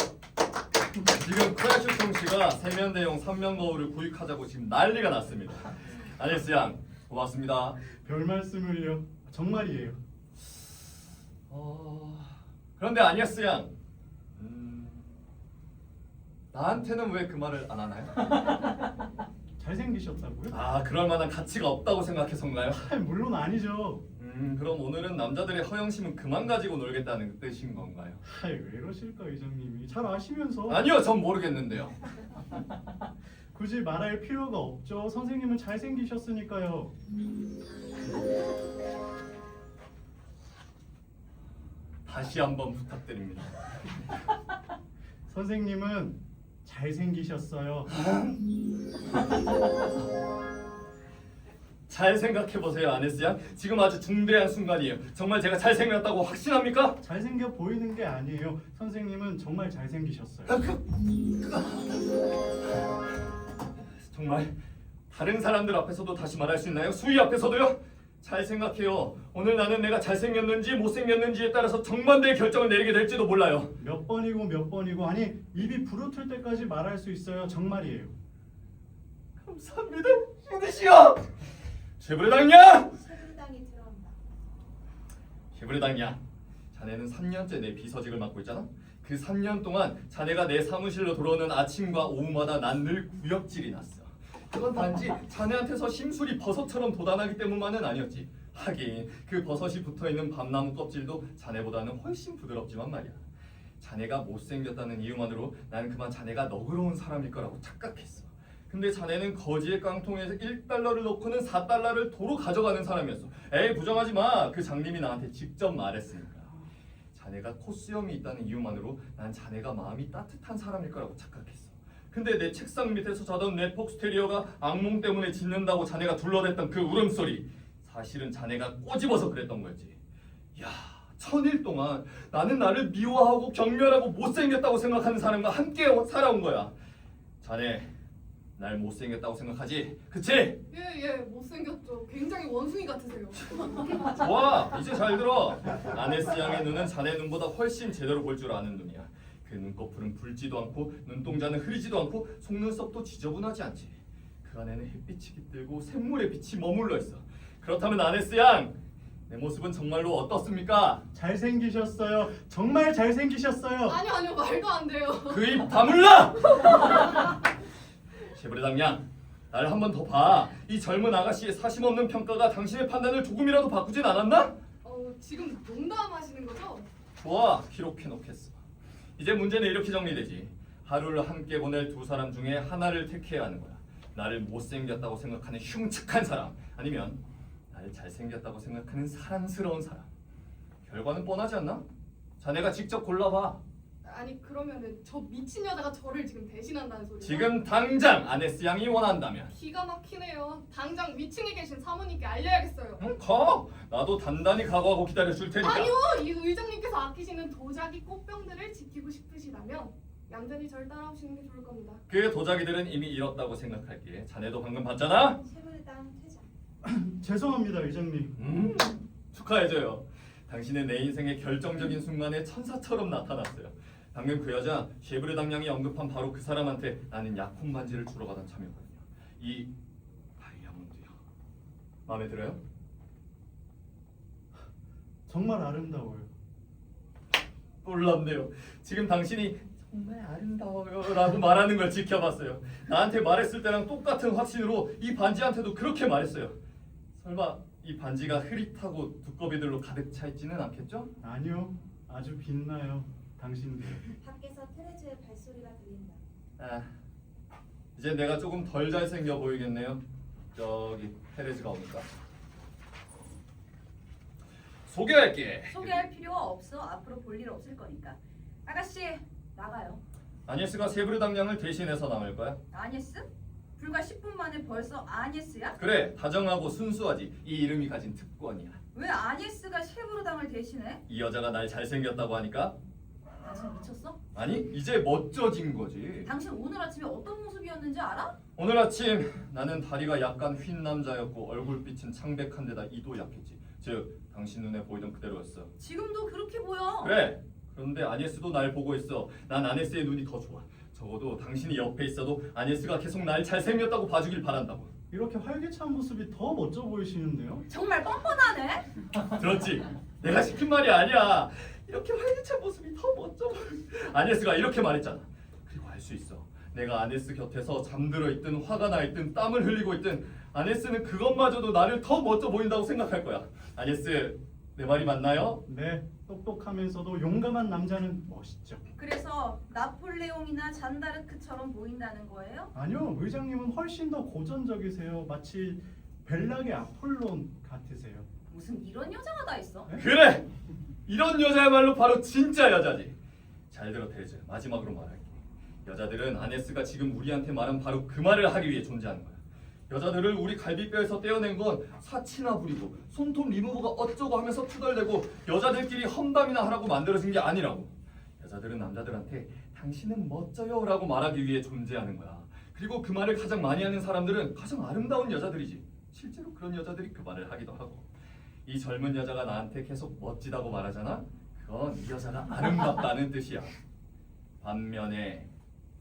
Speaker 9: 지금 크래슈통 씨가 세면대용 3면 거울을 구입하자고 지금 난리가 났습니다. 아네스 양, 고맙습니다.
Speaker 3: 별 말씀을요. 정말이에요.
Speaker 9: 그런데 아니에스 양, 나한테는 왜 그 말을 안 하나요?
Speaker 3: 잘생기셨다고요?
Speaker 9: 아, 그럴 만한 가치가 없다고 생각해서인가요?
Speaker 3: 물론 아니죠.
Speaker 9: 그럼 오늘은 남자들의 허영심은 그만 가지고 놀겠다는 뜻인 건가요?
Speaker 3: 왜 이러실까 의장님이 잘 아시면서.
Speaker 9: 아니요, 전 모르겠는데요.
Speaker 3: 굳이 말할 필요가 없죠. 선생님은 잘생기셨으니까요.
Speaker 9: 다시 한번 부탁드립니다.
Speaker 3: 선생님은 잘생기셨어요.
Speaker 9: 잘 생각해보세요, 아네스 양. 지금 아주 중대한 순간이에요. 정말 제가 잘생겼다고 확신합니까?
Speaker 3: 잘생겨 보이는 게 아니에요. 선생님은 정말 잘생기셨어요.
Speaker 9: 정말 다른 사람들 앞에서도 다시 말할 수 있나요? 수희 앞에서도요? 잘 생각해요. 오늘 나는 내가 잘생겼는지 못생겼는지에 따라서 정반대의 결정을 내리게 될지도 몰라요.
Speaker 3: 몇 번이고 아니 입이 부르틀 때까지 말할 수 있어요. 정말이에요.
Speaker 9: 감사합니다, 힘드시오. 쉐브르당야!
Speaker 2: 새누리당이 들어온다.
Speaker 9: 쉐브르당야, 자네는 3년째 내 비서직을 맡고 있잖아. 그 3년 동안 자네가 내 사무실로 들어오는 아침과 오후마다 난 늘 구역질이 났어. 그건 단지 자네한테서 심술이 버섯처럼 돋아나기 때문만은 아니었지. 하긴 그 버섯이 붙어있는 밤나무 껍질도 자네보다는 훨씬 부드럽지만 말이야. 자네가 못생겼다는 이유만으로 나는 그만 자네가 너그러운 사람일 거라고 착각했어. 근데 자네는 거지의 깡통에서 1달러를 넣고는 4달러를 도로 가져가는 사람이었어. 에이, 부정하지 마. 그 장님이 나한테 직접 말했으니까. 자네가 콧수염이 있다는 이유만으로 난 자네가 마음이 따뜻한 사람일 거라고 착각했어. 근데 내 책상 밑에서 자던 내 폭스테리어가 악몽 때문에 짖는다고 자네가 둘러댔던 그 울음소리, 사실은 자네가 꼬집어서 그랬던 거였지. 야, 1000일 동안 나는 나를 미워하고 경멸하고 못생겼다고 생각하는 사람과 함께 살아온 거야. 자네 날 못생겼다고 생각하지? 그치?
Speaker 6: 예, 못생겼죠. 굉장히 원숭이 같으세요.
Speaker 9: 좋아, 이제 잘 들어. 아네스 양의 눈은 자네 눈보다 훨씬 제대로 볼 줄 아는 눈이야. 그 눈꺼풀은 붉지도 않고 눈동자는 흐리지도 않고 속눈썹도 지저분하지 않지. 그 안에는 햇빛이 깃들고 샘물의 빛이 머물러 있어. 그렇다면 아네스 양, 내 모습은 정말로 어떻습니까?
Speaker 3: 잘생기셨어요. 정말 잘생기셨어요.
Speaker 6: 아니요, 말도 안 돼요.
Speaker 9: 그 입 다물라! 쉐브르당 양, 날 한 번 더 봐. 이 젊은 아가씨의 사심 없는 평가가 당신의 판단을 조금이라도 바꾸진 않았나?
Speaker 6: 지금 농담하시는 거죠?
Speaker 9: 좋아, 기록해놓겠어. 이제 문제는 이렇게 정리되지. 하루를 함께 보낼 두 사람 중에 하나를 택해야 하는 거야. 나를 못생겼다고 생각하는 흉측한 사람, 아니면 나를 잘생겼다고 생각하는 사랑스러운 사람. 결과는 뻔하지 않나? 자네가 직접 골라봐.
Speaker 6: 아니 그러면은 저 미친 여자가 저를 지금 배신한다는 소리예요?
Speaker 9: 지금 당장 아네스 양이 원한다면.
Speaker 6: 기가 막히네요. 당장 위층에 계신 사모님께 알려야겠어요.
Speaker 9: 가! 나도 단단히 각오하고 기다려줄 테니까.
Speaker 6: 아니요, 이 의장님께서 아끼시는 도자기 꽃병들을 지키고 싶으시다면 얌전히 절 따라오시는 게 좋을 겁니다.
Speaker 9: 그 도자기들은 이미 잃었다고 생각할게. 자네도 방금 봤잖아?
Speaker 2: 새누리당 퇴장.
Speaker 3: 죄송합니다 의장님.
Speaker 9: 축하해줘요. 당신은 내 인생의 결정적인 순간에 천사처럼 나타났어요. 방금 그 여자 쉐브르당 양이 언급한 바로 그 사람한테 나는 약혼 반지를 주러 가던 참이었거든요. 이 다이아몬드요. 마음에 들어요?
Speaker 3: 정말 아름다워요.
Speaker 9: 놀랍네요. 지금 당신이 정말 아름다워요 라고 말하는 걸 지켜봤어요. 나한테 말했을 때랑 똑같은 확신으로 이 반지한테도 그렇게 말했어요. 설마 이 반지가 흐릿하고 두꺼비들로 가득 차 있지는 않겠죠?
Speaker 3: 아니요, 아주 빛나요. 당신들.
Speaker 2: 밖에서 테레즈의 발소리가 들린다.
Speaker 9: 아, 이제 내가 조금 덜 잘생겨 보이겠네요. 저기 테레즈가 오니까. 소개할게.
Speaker 10: 소개할 필요가 없어. 앞으로 볼 일 없을 거니까. 아가씨 나가요.
Speaker 9: 아니에스가 세브르당 양을 대신해서 남을 거야?
Speaker 10: 아니에스? 불과 10분 만에 벌써 아니에스야?
Speaker 9: 그래, 다정하고 순수하지. 이 이름이 가진 특권이야.
Speaker 10: 왜 아니에스가 쉐브르당을 대신해?
Speaker 9: 이 여자가 날 잘생겼다고 하니까?
Speaker 10: 당신 미쳤어?
Speaker 9: 아니, 이제 멋져진 거지.
Speaker 10: 당신 오늘 아침에 어떤 모습이었는지 알아?
Speaker 9: 오늘 아침 나는 다리가 약간 휜 남자였고 얼굴빛은 창백한 데다 이도 약했지. 즉, 당신 눈에 보이던 그대로였어.
Speaker 10: 지금도 그렇게 보여.
Speaker 9: 그래. 그런데 아니에스도 날 보고 있어. 난 아니에스의 눈이 더 좋아. 적어도 당신이 옆에 있어도 아니에스가 계속 날 잘생겼다고 봐주길 바란다고.
Speaker 3: 이렇게 활기찬 모습이 더 멋져 보이시는데요?
Speaker 10: 정말 뻔뻔하네.
Speaker 9: 들었지? 내가 시킨 말이 아니야. 이렇게 활기찬 모습이 더 멋져. 아네스가 이렇게 말했잖아. 그리고 알 수 있어. 내가 아네스 곁에서 잠들어 있든 화가 나 있든 땀을 흘리고 있든 아네스는 그것마저도 나를 더 멋져 보인다고 생각할 거야. 아네스, 내 말이 맞나요?
Speaker 3: 네, 똑똑하면서도 용감한 남자는 멋있죠.
Speaker 10: 그래서 나폴레옹이나 잔다르크처럼 보인다는 거예요?
Speaker 3: 아니요, 의장님은 훨씬 더 고전적이세요. 마치 벨락의 아폴론 같으세요.
Speaker 10: 무슨 이런 여자가 다 있어?
Speaker 9: 그래! 이런 여자야말로 바로 진짜 여자지. 잘 들어 테레즈, 마지막으로 말할게. 여자들은 아네스가 지금 우리한테 말한 바로 그 말을 하기 위해 존재하는 거야. 여자들을 우리 갈비뼈에서 떼어낸 건 사치나 부리고 손톱 리무버가 어쩌고 하면서 투덜대고 여자들끼리 험담이나 하라고 만들어진 게 아니라고. 여자들은 남자들한테 당신은 멋져요 라고 말하기 위해 존재하는 거야. 그리고 그 말을 가장 많이 하는 사람들은 가장 아름다운 여자들이지. 실제로 그런 여자들이 그 말을 하기도 하고. 이 젊은 여자가 나한테 계속 멋지다고 말하잖아? 그건 이 여자가 아름답다는 뜻이야. 반면에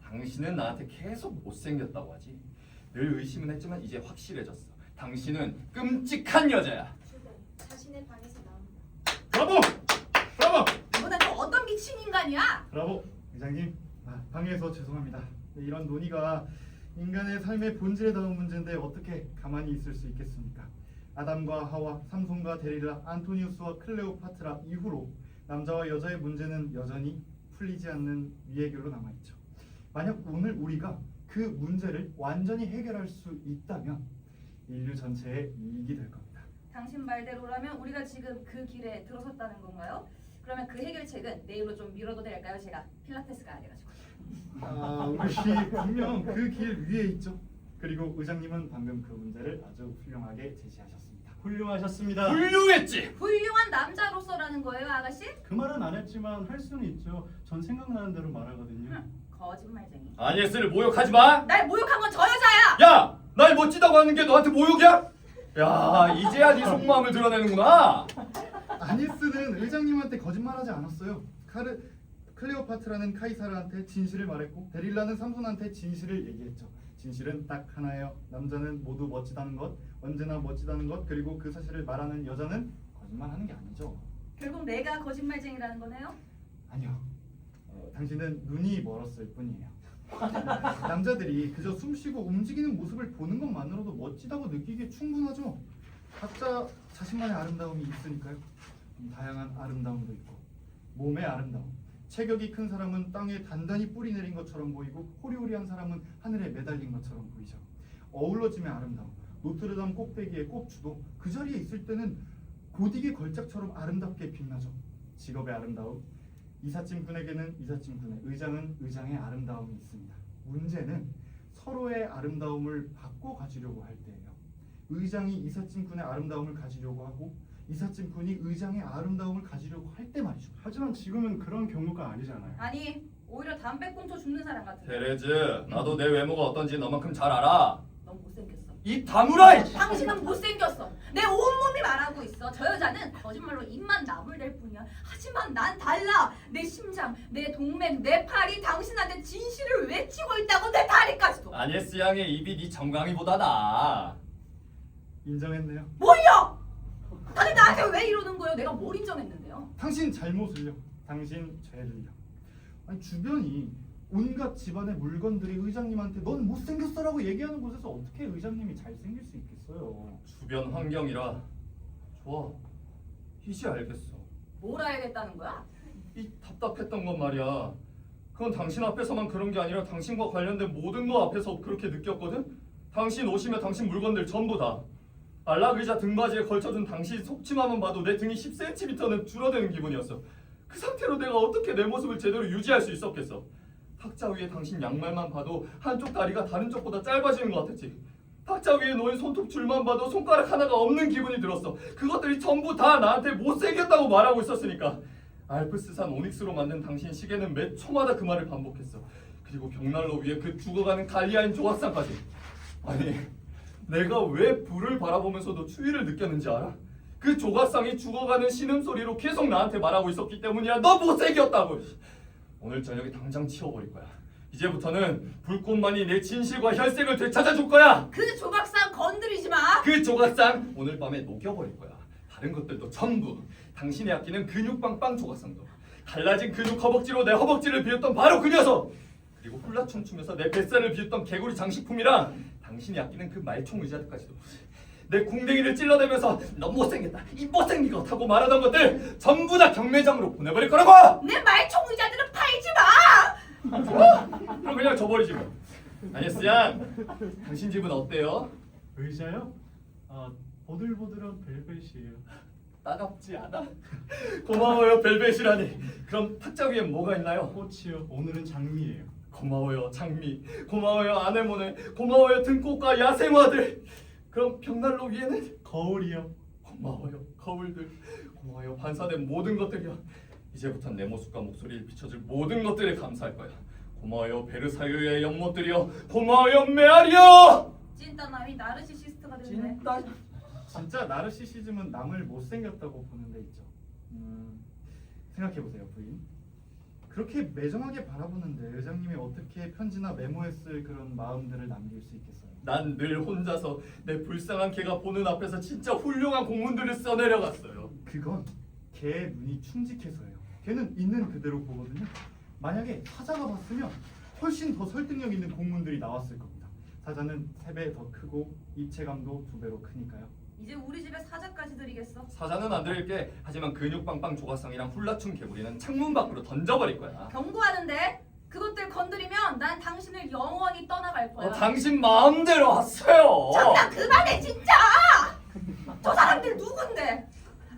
Speaker 9: 당신은 나한테 계속 못생겼다고 하지. 늘 의심은 했지만 이제 확실해졌어. 당신은 끔찍한 여자야.
Speaker 2: 주변 자신의 방에서 나옵니다.
Speaker 1: 브라보! 브라보!
Speaker 10: 너는 또 어떤 미친 인간이야?
Speaker 1: 브라보! 의장님, 방해해서 죄송합니다. 이런 논의가 인간의 삶의 본질에 닿은 문제인데 어떻게 가만히 있을 수 있겠습니까? 아담과 하와, 삼손과 데릴라, 안토니우스와 클레오파트라 이후로 남자와 여자의 문제는 여전히 풀리지 않는 미해결로 남아있죠. 만약 오늘 우리가 그 문제를 완전히 해결할 수 있다면 인류 전체의 이익이 될 겁니다.
Speaker 10: 당신 말대로라면 우리가 지금 그 길에 들어섰다는 건가요? 그러면 그 해결책은 내일로 좀 미뤄도 될까요? 제가 필라테스가 안 돼가지고.
Speaker 1: 우리 분명 그 길 위에 있죠. 그리고 의장님은 방금 그 문제를 아주 훌륭하게 제시하셨습니다.
Speaker 3: 훌륭하셨습니다.
Speaker 9: 훌륭했지.
Speaker 10: 훌륭한 남자로서라는 거예요, 아가씨?
Speaker 3: 그 말은 안 했지만 할 수는 있죠. 전 생각나는 대로 말하거든요.
Speaker 10: 거짓말쟁이.
Speaker 9: 아네스를 모욕하지 마.
Speaker 10: 날 모욕한 건 저 여자야.
Speaker 9: 야, 날 멋지다고 하는 게 너한테 모욕이야? 야, 이제야 네 속마음을 드러내는구나.
Speaker 1: 아니스는 의장님한테 거짓말하지 않았어요. 클레오파트라는 카이사르한테 진실을 말했고 데릴라는 삼손한테 진실을 얘기했죠. 진실은 딱 하나예요. 남자는 모두 멋지다는 것, 언제나 멋지다는 것, 그리고 그 사실을 말하는 여자는 거짓말하는 게 아니죠.
Speaker 10: 결국 내가 거짓말쟁이라는 거네요?
Speaker 1: 아니요. 당신은 눈이 멀었을 뿐이에요. 남자들이 그저 숨쉬고 움직이는 모습을 보는 것만으로도 멋지다고 느끼기에 충분하죠. 각자 자신만의 아름다움이 있으니까요. 다양한 아름다움도 있고 몸의 아름다움. 체격이 큰 사람은 땅에 단단히 뿌리 내린 것처럼 보이고 호리호리한 사람은 하늘에 매달린 것처럼 보이죠. 어우러짐의 아름다움. 노트르담 꼭대기의 꽃주도 그 자리에 있을 때는 고딕의 걸작처럼 아름답게 빛나죠. 직업의 아름다움. 이삿짐꾼에게는 이삿짐꾼의, 의장은 의장의 아름다움이 있습니다. 문제는 서로의 아름다움을 바꿔 가지려고 할 때예요. 의장이 이삿짐꾼의 아름다움을 가지려고 하고 이삿짐꾼이 의장의 아름다움을 가지려고 할 때 말이죠.
Speaker 3: 하지만 지금은 그런 경우가 아니잖아요.
Speaker 10: 아니, 오히려 담배꽁초 줍는 사람 같은데.
Speaker 9: 테레즈, 나도 내 외모가 어떤지 너만큼 잘 알아.
Speaker 10: 넌 못생겼어.
Speaker 9: 입 다물어! 이
Speaker 10: 당신은 못생겼어. 내 온몸이 말하고 있어. 저 여자는 거짓말로 입만 나불댈 뿐이야. 하지만 난 달라. 내 심장, 내 동맥, 내 팔이 당신한테 진실을 외치고 있다고. 내 다리까지도.
Speaker 9: 아네스 양의 입이 네 정강이보다 나아.
Speaker 1: 인정했네요.
Speaker 10: 뭘요? 아니 나한테 왜 이러는 거예요? 내가 뭘 인정했는데요?
Speaker 1: 당신 잘못을요. 당신 죄를요. 아니 주변이 온갖 집안의 물건들이 의장님한테 넌 못생겼어라고 얘기하는 곳에서 어떻게 의장님이 잘생길 수 있겠어요.
Speaker 9: 주변 환경이라. 좋아, 이제 알겠어.
Speaker 10: 뭘 알겠다는 거야?
Speaker 9: 이 답답했던 건 말이야. 그건 당신 앞에서만 그런 게 아니라 당신과 관련된 모든 거 앞에서 그렇게 느꼈거든. 당신 옷이며 당신 물건들 전부 다. 안락 의자 등받이에 걸쳐둔 당신 속치마만 봐도 내 등이 10cm는 줄어드는 기분이었어. 그 상태로 내가 어떻게 내 모습을 제대로 유지할 수 있었겠어. 탁자 위에 당신 양말만 봐도 한쪽 다리가 다른 쪽보다 짧아지는 것 같았지. 탁자 위에 놓인 손톱 줄만 봐도 손가락 하나가 없는 기분이 들었어. 그것들이 전부 다 나한테 못생겼다고 말하고 있었으니까. 알프스산 오닉스로 만든 당신 시계는 매 초마다 그 말을 반복했어. 그리고 벽난로 위에 그 죽어가는 갈리아인 조각상까지. 아니, 내가 왜 불을 바라보면서도 추위를 느꼈는지 알아? 그 조각상이 죽어가는 신음소리로 계속 나한테 말하고 있었기 때문이야. 너 못생겼다고. 오늘 저녁에 당장 치워버릴 거야. 이제부터는 불꽃만이 내 진실과 혈색을 되찾아줄 거야.
Speaker 10: 그 조각상 건드리지 마.
Speaker 9: 그 조각상 오늘 밤에 녹여버릴 거야. 다른 것들도 전부. 당신이 아끼는 근육빵빵 조각상도, 갈라진 근육 허벅지로 내 허벅지를 비웠던 바로 그 녀석. 그리고 훌라 춤추면서 내 뱃살을 비웠던 개구리 장식품이랑 당신이 아끼는 그 말총 의자들까지도 내 궁뎅이를 찔러대면서 너 못생겼다 이 못생긴 것 하고 말하던 것들 전부 다 경매장으로 보내버릴 거라고.
Speaker 10: 내 말총 의자들은 팔지 마.
Speaker 9: 그럼 그냥 줘버리지 뭐. 아니스 양, 당신 집은 어때요?
Speaker 3: 의자요? 보들보들한 벨벳이에요.
Speaker 9: 따갑지 않아? 고마워요 벨벳이라니. 그럼 탁자 위엔 뭐가 있나요?
Speaker 3: 꽃이요. 오늘은 장미예요.
Speaker 9: 고마워요 장미, 고마워요 아네모네, 고마워요 등꽃과 야생화들. 그럼 벽난로 위에는?
Speaker 3: 거울이요.
Speaker 9: 고마워요 거울들, 고마워요 반사된 모든 것들이요. 이제부턴 내 모습과 목소리를 비춰줄 모든 것들에 감사할 거야. 고마워요 베르사유의 연못들이요, 고마워요 메아리요.
Speaker 10: 찐따남이 나르시시스트가 됐네.
Speaker 9: 진짜
Speaker 1: 진짜 나르시시즘은 남을 못생겼다고 보는 데 있죠. 생각해보세요 부인. 그렇게 매정하게 바라보는데 의장님이 어떻게 편지나 메모에 쓸 그런 마음들을 남길 수 있겠어요?
Speaker 9: 난 늘 혼자서 내 불쌍한 개가 보는 앞에서 진짜 훌륭한 공문들을 써내려갔어요.
Speaker 1: 그건 걔의 눈이 충직해서예요. 걔는 있는 그대로 보거든요. 만약에 사자가 봤으면 훨씬 더 설득력 있는 공문들이 나왔을 겁니다. 사자는 3배 더 크고 입체감도 2배로 크니까요.
Speaker 10: 이제 우리 집에 사자까지 드리겠어.
Speaker 9: 사자는 안 드릴게. 하지만 근육빵빵 조각상이랑 훌라춤 개구리는 창문 밖으로 던져버릴 거야.
Speaker 10: 경고하는데 그것들 건드리면 난 당신을 영원히 떠나갈 거야.
Speaker 9: 당신 마음대로 하세요.
Speaker 10: 장난 그만해 진짜. 저 사람들 누군데?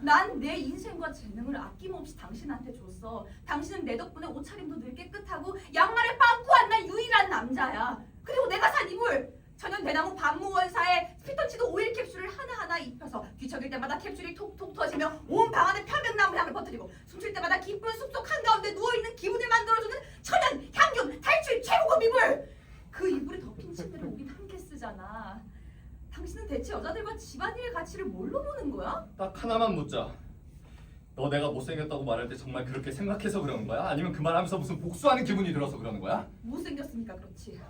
Speaker 10: 난 내 인생과 재능을 아낌없이 당신한테 줬어. 당신은 내 덕분에 옷차림도 늘 깨끗하고 양말에 빵꾸 안 난 유일한 남자야. 그리고 내가 산 이불 천연 대나무 반무원사의 피톤치드 오일 캡슐을 하나하나 입혀서 뒤척일 때마다 캡슐이 톡톡 터지며 온 방 안에 편백나무 향을 퍼뜨리고 숨쉴 때마다 깊은 숲속 한가운데 누워있는 기분을 만들어주는 천연 향균 탈출 최고급 이불. 그 이불에 덮인 침대를 우린 함께 쓰잖아. 당신은 대체 여자들과 집안일의 가치를 뭘로 보는 거야?
Speaker 9: 딱 하나만 묻자. 너 내가 못생겼다고 말할 때 정말 그렇게 생각해서 그러는 거야? 아니면 그 말하면서 무슨 복수하는 기분이 들어서 그러는 거야?
Speaker 10: 못생겼으니까 그렇지.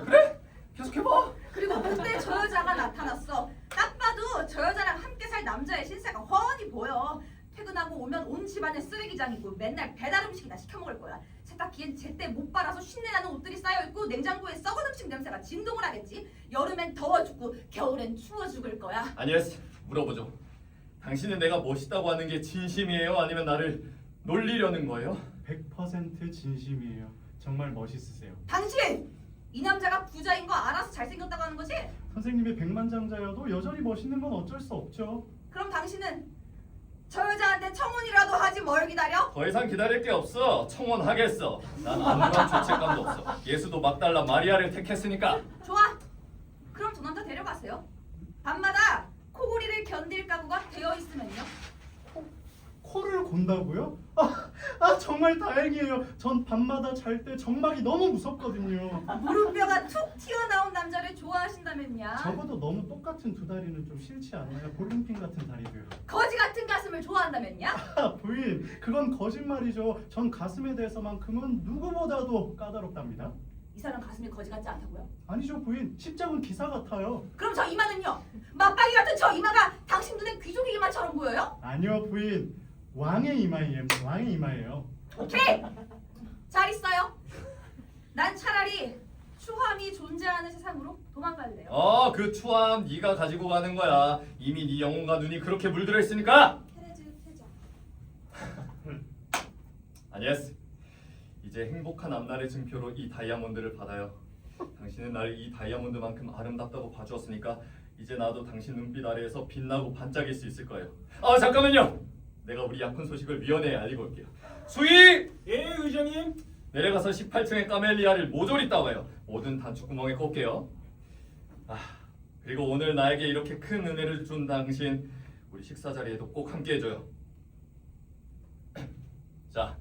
Speaker 9: 그래? 계속해봐.
Speaker 10: 그리고 그때 저 여자가 나타났어. 딱 봐도 저 여자랑 함께 살 남자의 신세가 훤히 보여. 퇴근하고 오면 온 집안에 쓰레기장이고 맨날 배달 음식이나 시켜 먹을 거야. 세탁기엔 제때 못 빨아서 쉰내나는 옷들이 쌓여있고 냉장고에 썩은 음식 냄새가 진동을 하겠지. 여름엔 더워 죽고 겨울엔 추워 죽을 거야.
Speaker 9: 아니에스, 물어보죠. 당신은 내가 멋있다고 하는 게 진심이에요? 아니면 나를 놀리려는 거예요?
Speaker 3: 100% 진심이에요. 정말 멋있으세요.
Speaker 10: 당신! 이 남자가 부자인 거 알아서 잘생겼다고 하는 거지?
Speaker 3: 선생님이 백만장자여도 여전히 멋있는 건 어쩔 수 없죠.
Speaker 10: 그럼 당신은 저 여자한테 청혼이라도 하지 뭘 기다려?
Speaker 9: 더 이상 기다릴 게 없어. 청혼하겠어. 난 아무런 죄책감도 없어. 예수도 막달라 마리아를 택했으니까.
Speaker 10: 좋아. 그럼 저 남자 데려가세요. 밤마다 코골이를 견딜 각오가 되어 있으면요.
Speaker 3: 코를 곤다고요? 정말 다행이에요. 전 밤마다 잘 때 정막이 너무 무섭거든요.
Speaker 10: 무릎뼈가 툭 튀어나온 남자를 좋아하신다면야.
Speaker 3: 적어도 너무 똑같은 2다리는 좀 싫지 않나요? 볼링핀 같은 다리도요.
Speaker 10: 거지 같은 가슴을 좋아한다면야.
Speaker 3: 부인, 그건 거짓말이죠. 전 가슴에 대해서만큼은 누구보다도 까다롭답니다.
Speaker 10: 이 사람 가슴이 거지 같지 않다고요?
Speaker 3: 아니죠 부인, 십자군 기사 같아요.
Speaker 10: 그럼 저 이마는요? 맞박이 같은 저 이마가 당신 눈엔 귀족의 이마처럼 보여요?
Speaker 3: 아니요 부인, 왕의 이마예요. 왕의 이마예요.
Speaker 10: 오케이! 잘 있어요. 난 차라리 추함이 존재하는 세상으로 도망갈래요.
Speaker 9: 그 추함 네가 가지고 가는 거야. 이미 네 영혼과 눈이 그렇게 물들어 있으니까.
Speaker 2: 테레즈 퇴장.
Speaker 9: 아니에스. 이제 행복한 앞날의 증표로 이 다이아몬드를 받아요. 당신은 나를 이 다이아몬드만큼 아름답다고 봐주었으니까 이제 나도 당신 눈빛 아래에서 빛나고 반짝일 수 있을 거예요. 잠깐만요. 내가 우리 약혼 소식을 위원회에 알리고 올게요. 수희!
Speaker 5: 예, 의장님.
Speaker 9: 내려가서 18층의 까멜리아를 모조리 따와요. 모든 단추구멍에 꽂게요. 그리고 오늘 나에게 이렇게 큰 은혜를 준 당신, 우리 식사 자리에도 꼭 함께 해줘요. 자,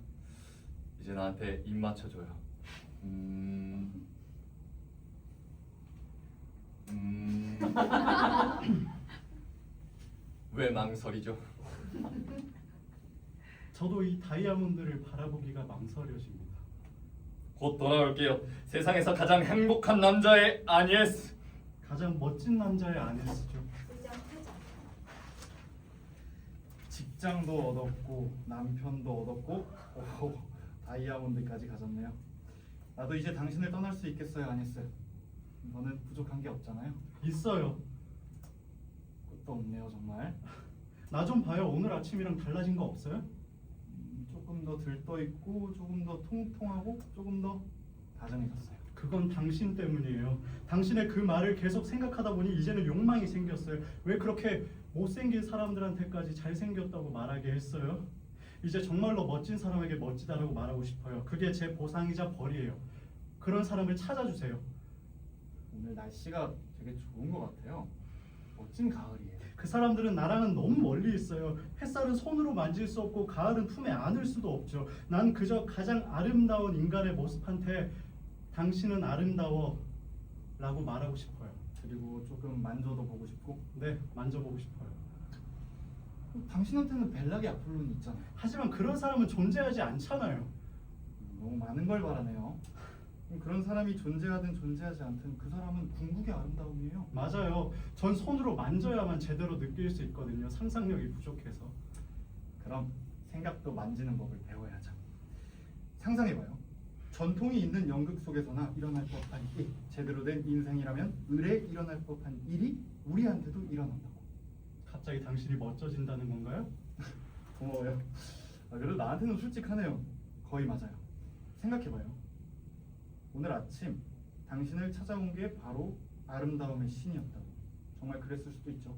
Speaker 9: 이제 나한테 입 맞춰줘요. 왜 망설이죠?
Speaker 3: 저도 이 다이아몬드를 바라보기가 망설여집니다.
Speaker 9: 곧 돌아올게요. 세상에서 가장 행복한 남자의 아니에스.
Speaker 3: 가장 멋진 남자의 아내시죠.
Speaker 2: 의장 퇴장.
Speaker 1: 직장도 얻었고 남편도 얻었고 오, 다이아몬드까지 가졌네요. 나도 이제 당신을 떠날 수 있겠어요, 아니스? 너는 부족한 게 없잖아요.
Speaker 3: 있어요.
Speaker 1: 끝도 없네요, 정말.
Speaker 3: 나 좀 봐요. 오늘 아침이랑 달라진 거 없어요?
Speaker 1: 조금 더 들떠 있고 조금 더 통통하고 조금 더 다정해졌어요.
Speaker 3: 그건 당신 때문이에요. 당신의 그 말을 계속 생각하다 보니 이제는 욕망이 생겼어요. 왜 그렇게 못생긴 사람들한테까지 잘생겼다고 말하게 했어요? 이제 정말로 멋진 사람에게 멋지다라고 말하고 싶어요. 그게 제 보상이자 벌이에요. 그런 사람을 찾아주세요.
Speaker 1: 오늘 날씨가 되게 좋은 것 같아요. 멋진 가을이에요.
Speaker 3: 그 사람들은 나랑은 너무 멀리 있어요. 햇살은 손으로 만질 수 없고 가을은 품에 안을 수도 없죠. 난 그저 가장 아름다운 인간의 모습한테 당신은 아름다워 라고 말하고 싶어요.
Speaker 1: 그리고 조금 만져도 보고 싶고.
Speaker 3: 네, 만져보고 싶어요.
Speaker 1: 당신한테는 벨라기 아폴론이 있잖아요.
Speaker 3: 하지만 그런 사람은 존재하지 않잖아요.
Speaker 1: 너무 많은 걸 바라네요. 그런 사람이 존재하든 존재하지 않든 그 사람은 궁극의 아름다움이에요.
Speaker 3: 맞아요. 전 손으로 만져야만 제대로 느낄 수 있거든요. 상상력이 부족해서.
Speaker 1: 그럼 생각도 만지는 법을 배워야죠. 상상해봐요. 전통이 있는 연극 속에서나 일어날 법한 일, 제대로 된 인생이라면 을에 일어날 법한 일이 우리한테도 일어난다고.
Speaker 3: 갑자기 당신이 멋져진다는 건가요?
Speaker 1: 고마워요. 그래도 나한테는 솔직하네요. 거의 맞아요. 생각해봐요. 오늘 아침 당신을 찾아온 게 바로 아름다움의 신이었다고. 정말 그랬을 수도 있죠.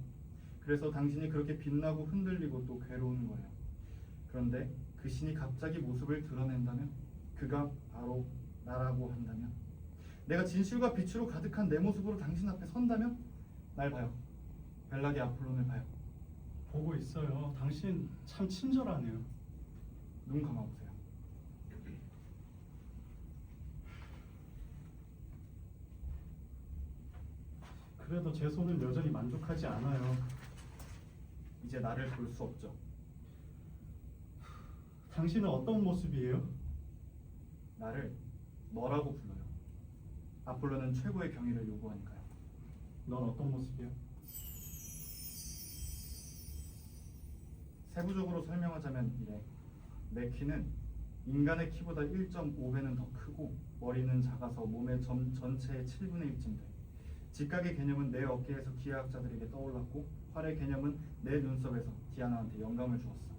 Speaker 1: 그래서 당신이 그렇게 빛나고 흔들리고 또 괴로운 거예요. 그런데 그 신이 갑자기 모습을 드러낸다면, 그가 바로 나라고 한다면, 내가 진실과 빛으로 가득한 내 모습으로 당신 앞에 선다면, 날 봐요. 벨라기 아폴론을 봐요.
Speaker 3: 보고 있어요. 당신 참 친절하네요.
Speaker 1: 눈 감아보세요.
Speaker 3: 그래도 제 손은 여전히 만족하지 않아요.
Speaker 1: 이제 나를 볼 수 없죠.
Speaker 3: 당신은 어떤 모습이에요?
Speaker 1: 나를 너라고 불러요. 아폴로는 최고의 경의를 요구하니까요.
Speaker 3: 넌 어떤 모습이야?
Speaker 1: 세부적으로 설명하자면 이래. 내 키는 인간의 키보다 1.5배는 더 크고 머리는 작아서 몸의 전체의 7분의 1쯤 돼. 직각의 개념은 내 어깨에서 기하학자들에게 떠올랐고 활의 개념은 내 눈썹에서 디아나한테 영감을 주었어.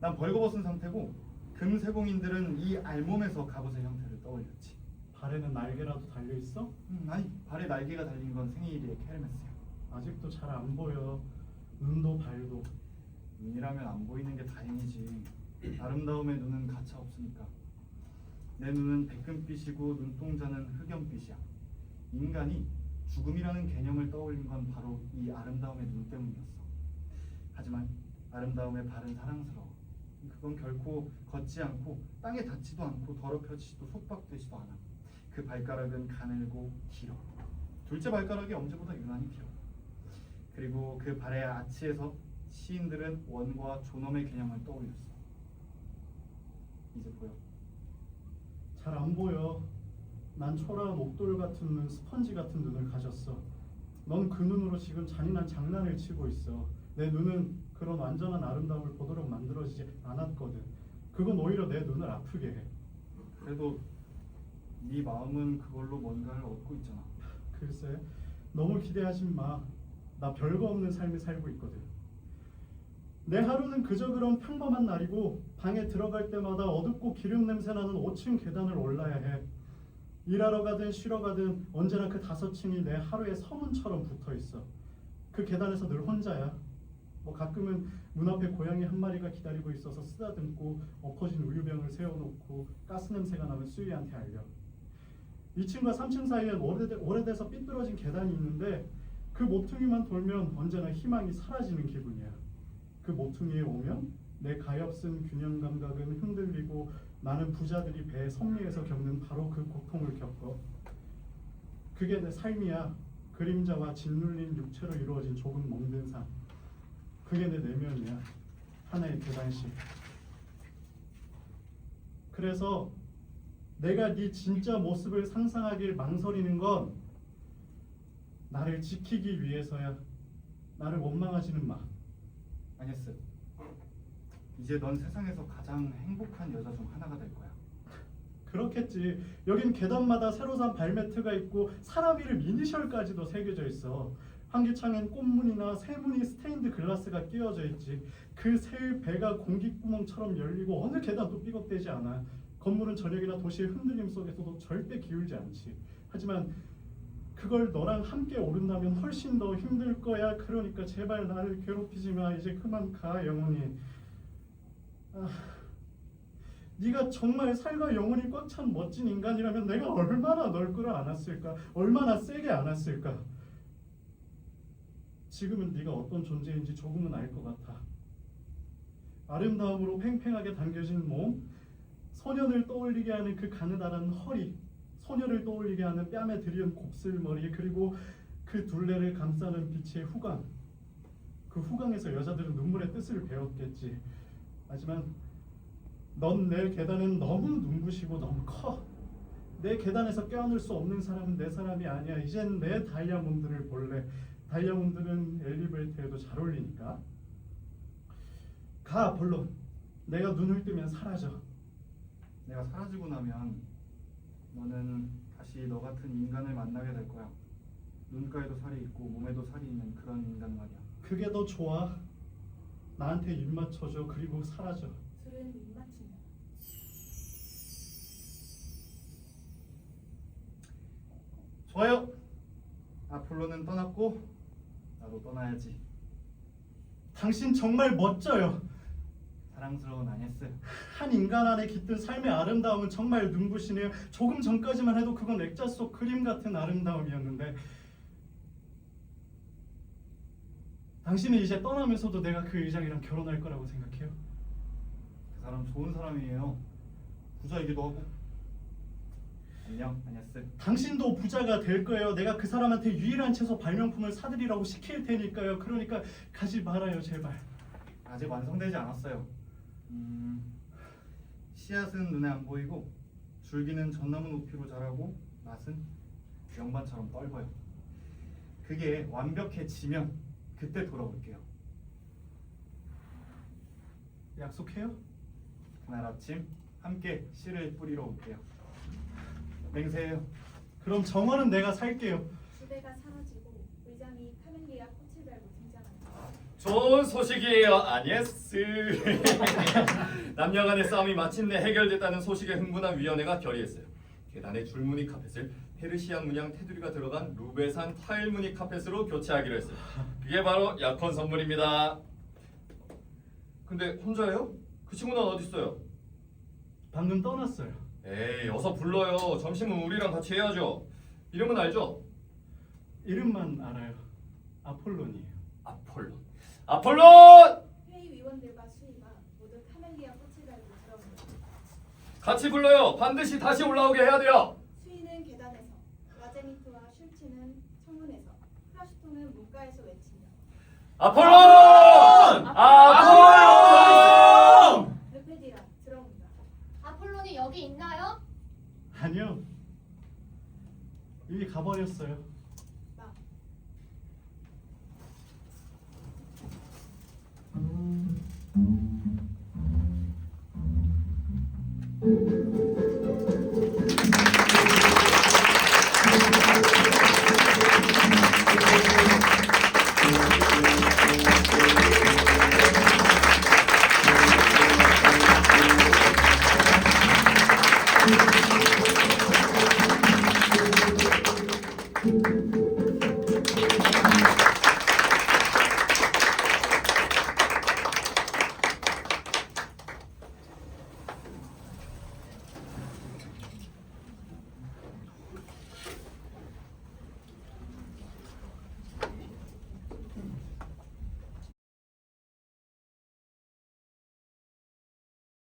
Speaker 1: 난 벌거벗은 상태고 금세공인들은 이 알몸에서 갑옷의 형태를 떠올렸지.
Speaker 3: 발에는 날개라도 달려있어?
Speaker 1: 아니, 발에 날개가 달린 건 생일이의 케르메스야.
Speaker 3: 아직도 잘 안 보여. 눈도 발도.
Speaker 1: 눈이라면 안 보이는 게 다행이지. 아름다움의 눈은 가차 없으니까. 내 눈은 백금빛이고 눈동자는 흑연빛이야. 인간이 죽음이라는 개념을 떠올린 건 바로 이 아름다움의 눈 때문이었어. 하지만 아름다움의 발은 사랑스러워. 그건 결코 걷지 않고 땅에 닿지도 않고 더럽혀지지도 속박되지도 않아. 그 발가락은 가늘고 길어. 둘째 발가락이 엄지보다 유난히 길어. 그리고 그 발의 아치에서 시인들은 원과 존엄의 개념을 떠올렸어. 이제 보여?
Speaker 3: 잘 안 보여. 난 초라한 옥돌 같은 눈, 스펀지 같은 눈을 가졌어. 넌 그 눈으로 지금 잔인한 장난을 치고 있어. 내 눈은 그런 완전한 아름다움을 보도록 만들어지지 않았거든. 그건 오히려 내 눈을 아프게 해.
Speaker 1: 그래도 네 마음은 그걸로 뭔가를 얻고 있잖아.
Speaker 3: 글쎄, 너무 기대하지 마. 나 별거 없는 삶을 살고 있거든. 내 하루는 그저 그런 평범한 날이고 방에 들어갈 때마다 어둡고 기름 냄새 나는 5층 계단을 올라야 해. 일하러 가든 쉬러 가든 언제나 그 5층이 내 하루의 서문처럼 붙어 있어. 그 계단에서 늘 혼자야. 뭐 가끔은 문 앞에 고양이 한 마리가 기다리고 있어서 쓰다듬고 엎어진 우유병을 세워놓고 가스 냄새가 나면 수희한테 알려. 2층과 3층 사이엔 오래돼서 삐뚤어진 계단이 있는데 그 모퉁이만 돌면 언제나 희망이 사라지는 기분이야. 그 모퉁이에 오면 내 가엾은 균형 감각은 흔들리고 많은 부자들이 배에 섭리해서 겪는 바로 그 고통을 겪어. 그게 내 삶이야. 그림자와 짓눌린 육체로 이루어진 좁은 멍든 삶. 그게 내 내면이야. 하나의 계단식. 그래서 내가 네 진짜 모습을 상상하길 망설이는 건 나를 지키기 위해서야. 나를 원망하지는 마.
Speaker 1: 아니스, 이제 넌 세상에서 가장 행복한 여자 중 하나가 될 거야.
Speaker 3: 그렇겠지. 여긴 계단마다 새로 산 발매트가 있고 사람 이름 이니셜까지도 새겨져 있어. 환기창엔 꽃무늬나 새무늬 스테인드 글라스가 끼워져 있지. 그 새 배가 공기구멍처럼 열리고 어느 계단도 삐걱대지 않아. 건물은 저녁이나 도시의 흔들림 속에서도 절대 기울지 않지. 하지만 그걸 너랑 함께 오른다면 훨씬 더 힘들 거야. 그러니까 제발 나를 괴롭히지 마. 이제 그만 가, 영훈이. 네가 정말 살과 영혼이 꽉 찬 멋진 인간이라면 내가 얼마나 널 끌어안았을까? 얼마나 세게 안았을까? 지금은 네가 어떤 존재인지 조금은 알 것 같아. 아름다움으로 팽팽하게 당겨진 몸, 소년을 떠올리게 하는 그 가느다란 허리, 소녀를 떠올리게 하는 뺨에 들이은 곱슬머리, 그리고 그 둘레를 감싸는 빛의 후광. 그 후광에서 여자들은 눈물의 뜻을 배웠겠지. 하지만 넌 내 계단은 너무 눈부시고 너무 커. 내 계단에서 껴안을 수 없는 사람은 내 사람이 아니야. 이젠 내 다이아몬드를 볼래. 다이아몬드는 엘리베이터에도 잘 어울리니까. 가, 아폴로. 내가 눈을 뜨면 사라져.
Speaker 1: 내가 사라지고 나면 너는 다시 너 같은 인간을 만나게 될 거야. 눈가에도 살이 있고 몸에도 살이 있는 그런 인간 말이야.
Speaker 3: 그게 더 좋아. 나한테 입 맞춰줘. 그리고 사라져.
Speaker 2: 둘은 입 맞춘다.
Speaker 1: 좋아요. 아폴로는 떠났고 나도 떠나야지.
Speaker 3: 당신 정말 멋져요.
Speaker 1: 사랑스러운 아니스.
Speaker 3: 한 인간 안에 깃든 삶의 아름다움은 정말 눈부시네요. 조금 전까지만 해도 그건 액자 속 그림 같은 아름다움이었는데 당신은 이제 떠나면서도 내가 그 의장이랑 결혼할 거라고 생각해요?
Speaker 1: 그 사람 좋은 사람이에요. 부자이기도 하고. 안녕, 아니스.
Speaker 3: 당신도 부자가 될 거예요. 내가 그 사람한테 유일한 채소 발명품을 사드리라고 시킬 테니까요. 그러니까 가지 말아요, 제발.
Speaker 1: 아직 완성되지 않았어요. 씨앗은 눈에 안 보이고 줄기는 전나무 높이로 자라고 맛은 영반처럼 떫어요. 그게 완벽해지면 그때 돌아올게요.
Speaker 3: 약속해요?
Speaker 1: 그날 아침 함께 씨를 뿌리러 올게요. 맹세해요.
Speaker 3: 그럼 정원은 내가 살게요.
Speaker 2: 주배가 사라지고 의장이 카멜리아 꽃을 달고 등장한다.
Speaker 9: 좋은 소식이에요, 아니에스. 남녀간의 싸움이 마침내 해결됐다는 소식에 흥분한 위원회가 결의했어요. 계단의 줄무늬 카펫을 페르시안 문양 테두리가 들어간 루베산 타일 무늬 카펫으로 교체하기로 했어요. 그게 바로 약혼 선물입니다. 근데 혼자예요? 그 친구는 어디 있어요?
Speaker 3: 방금 떠났어요.
Speaker 9: 에이, 어서 불러요. 점심은 우리랑 같이 해야죠. 이름은 알죠?
Speaker 3: 이름만 알아요. 아폴론이에요.
Speaker 9: 아폴론. 아폴론!
Speaker 2: 회의위원들과 수의가 모두 카멜리아 꽃을 달고 들어옵니다.
Speaker 9: 같이 불러요. 반드시 다시 올라오게 해야 돼요.
Speaker 2: 수의는 계단에서, 라제니트와 슐츠는 창문에서, 프라슈토는 문가에서 외친다.
Speaker 9: 아폴론! 아폴론!
Speaker 2: 르페디라 들어온다.
Speaker 7: 아폴론이 여기 있나요?
Speaker 3: 아니요. 이미 가버렸어요.
Speaker 2: 나
Speaker 3: 음.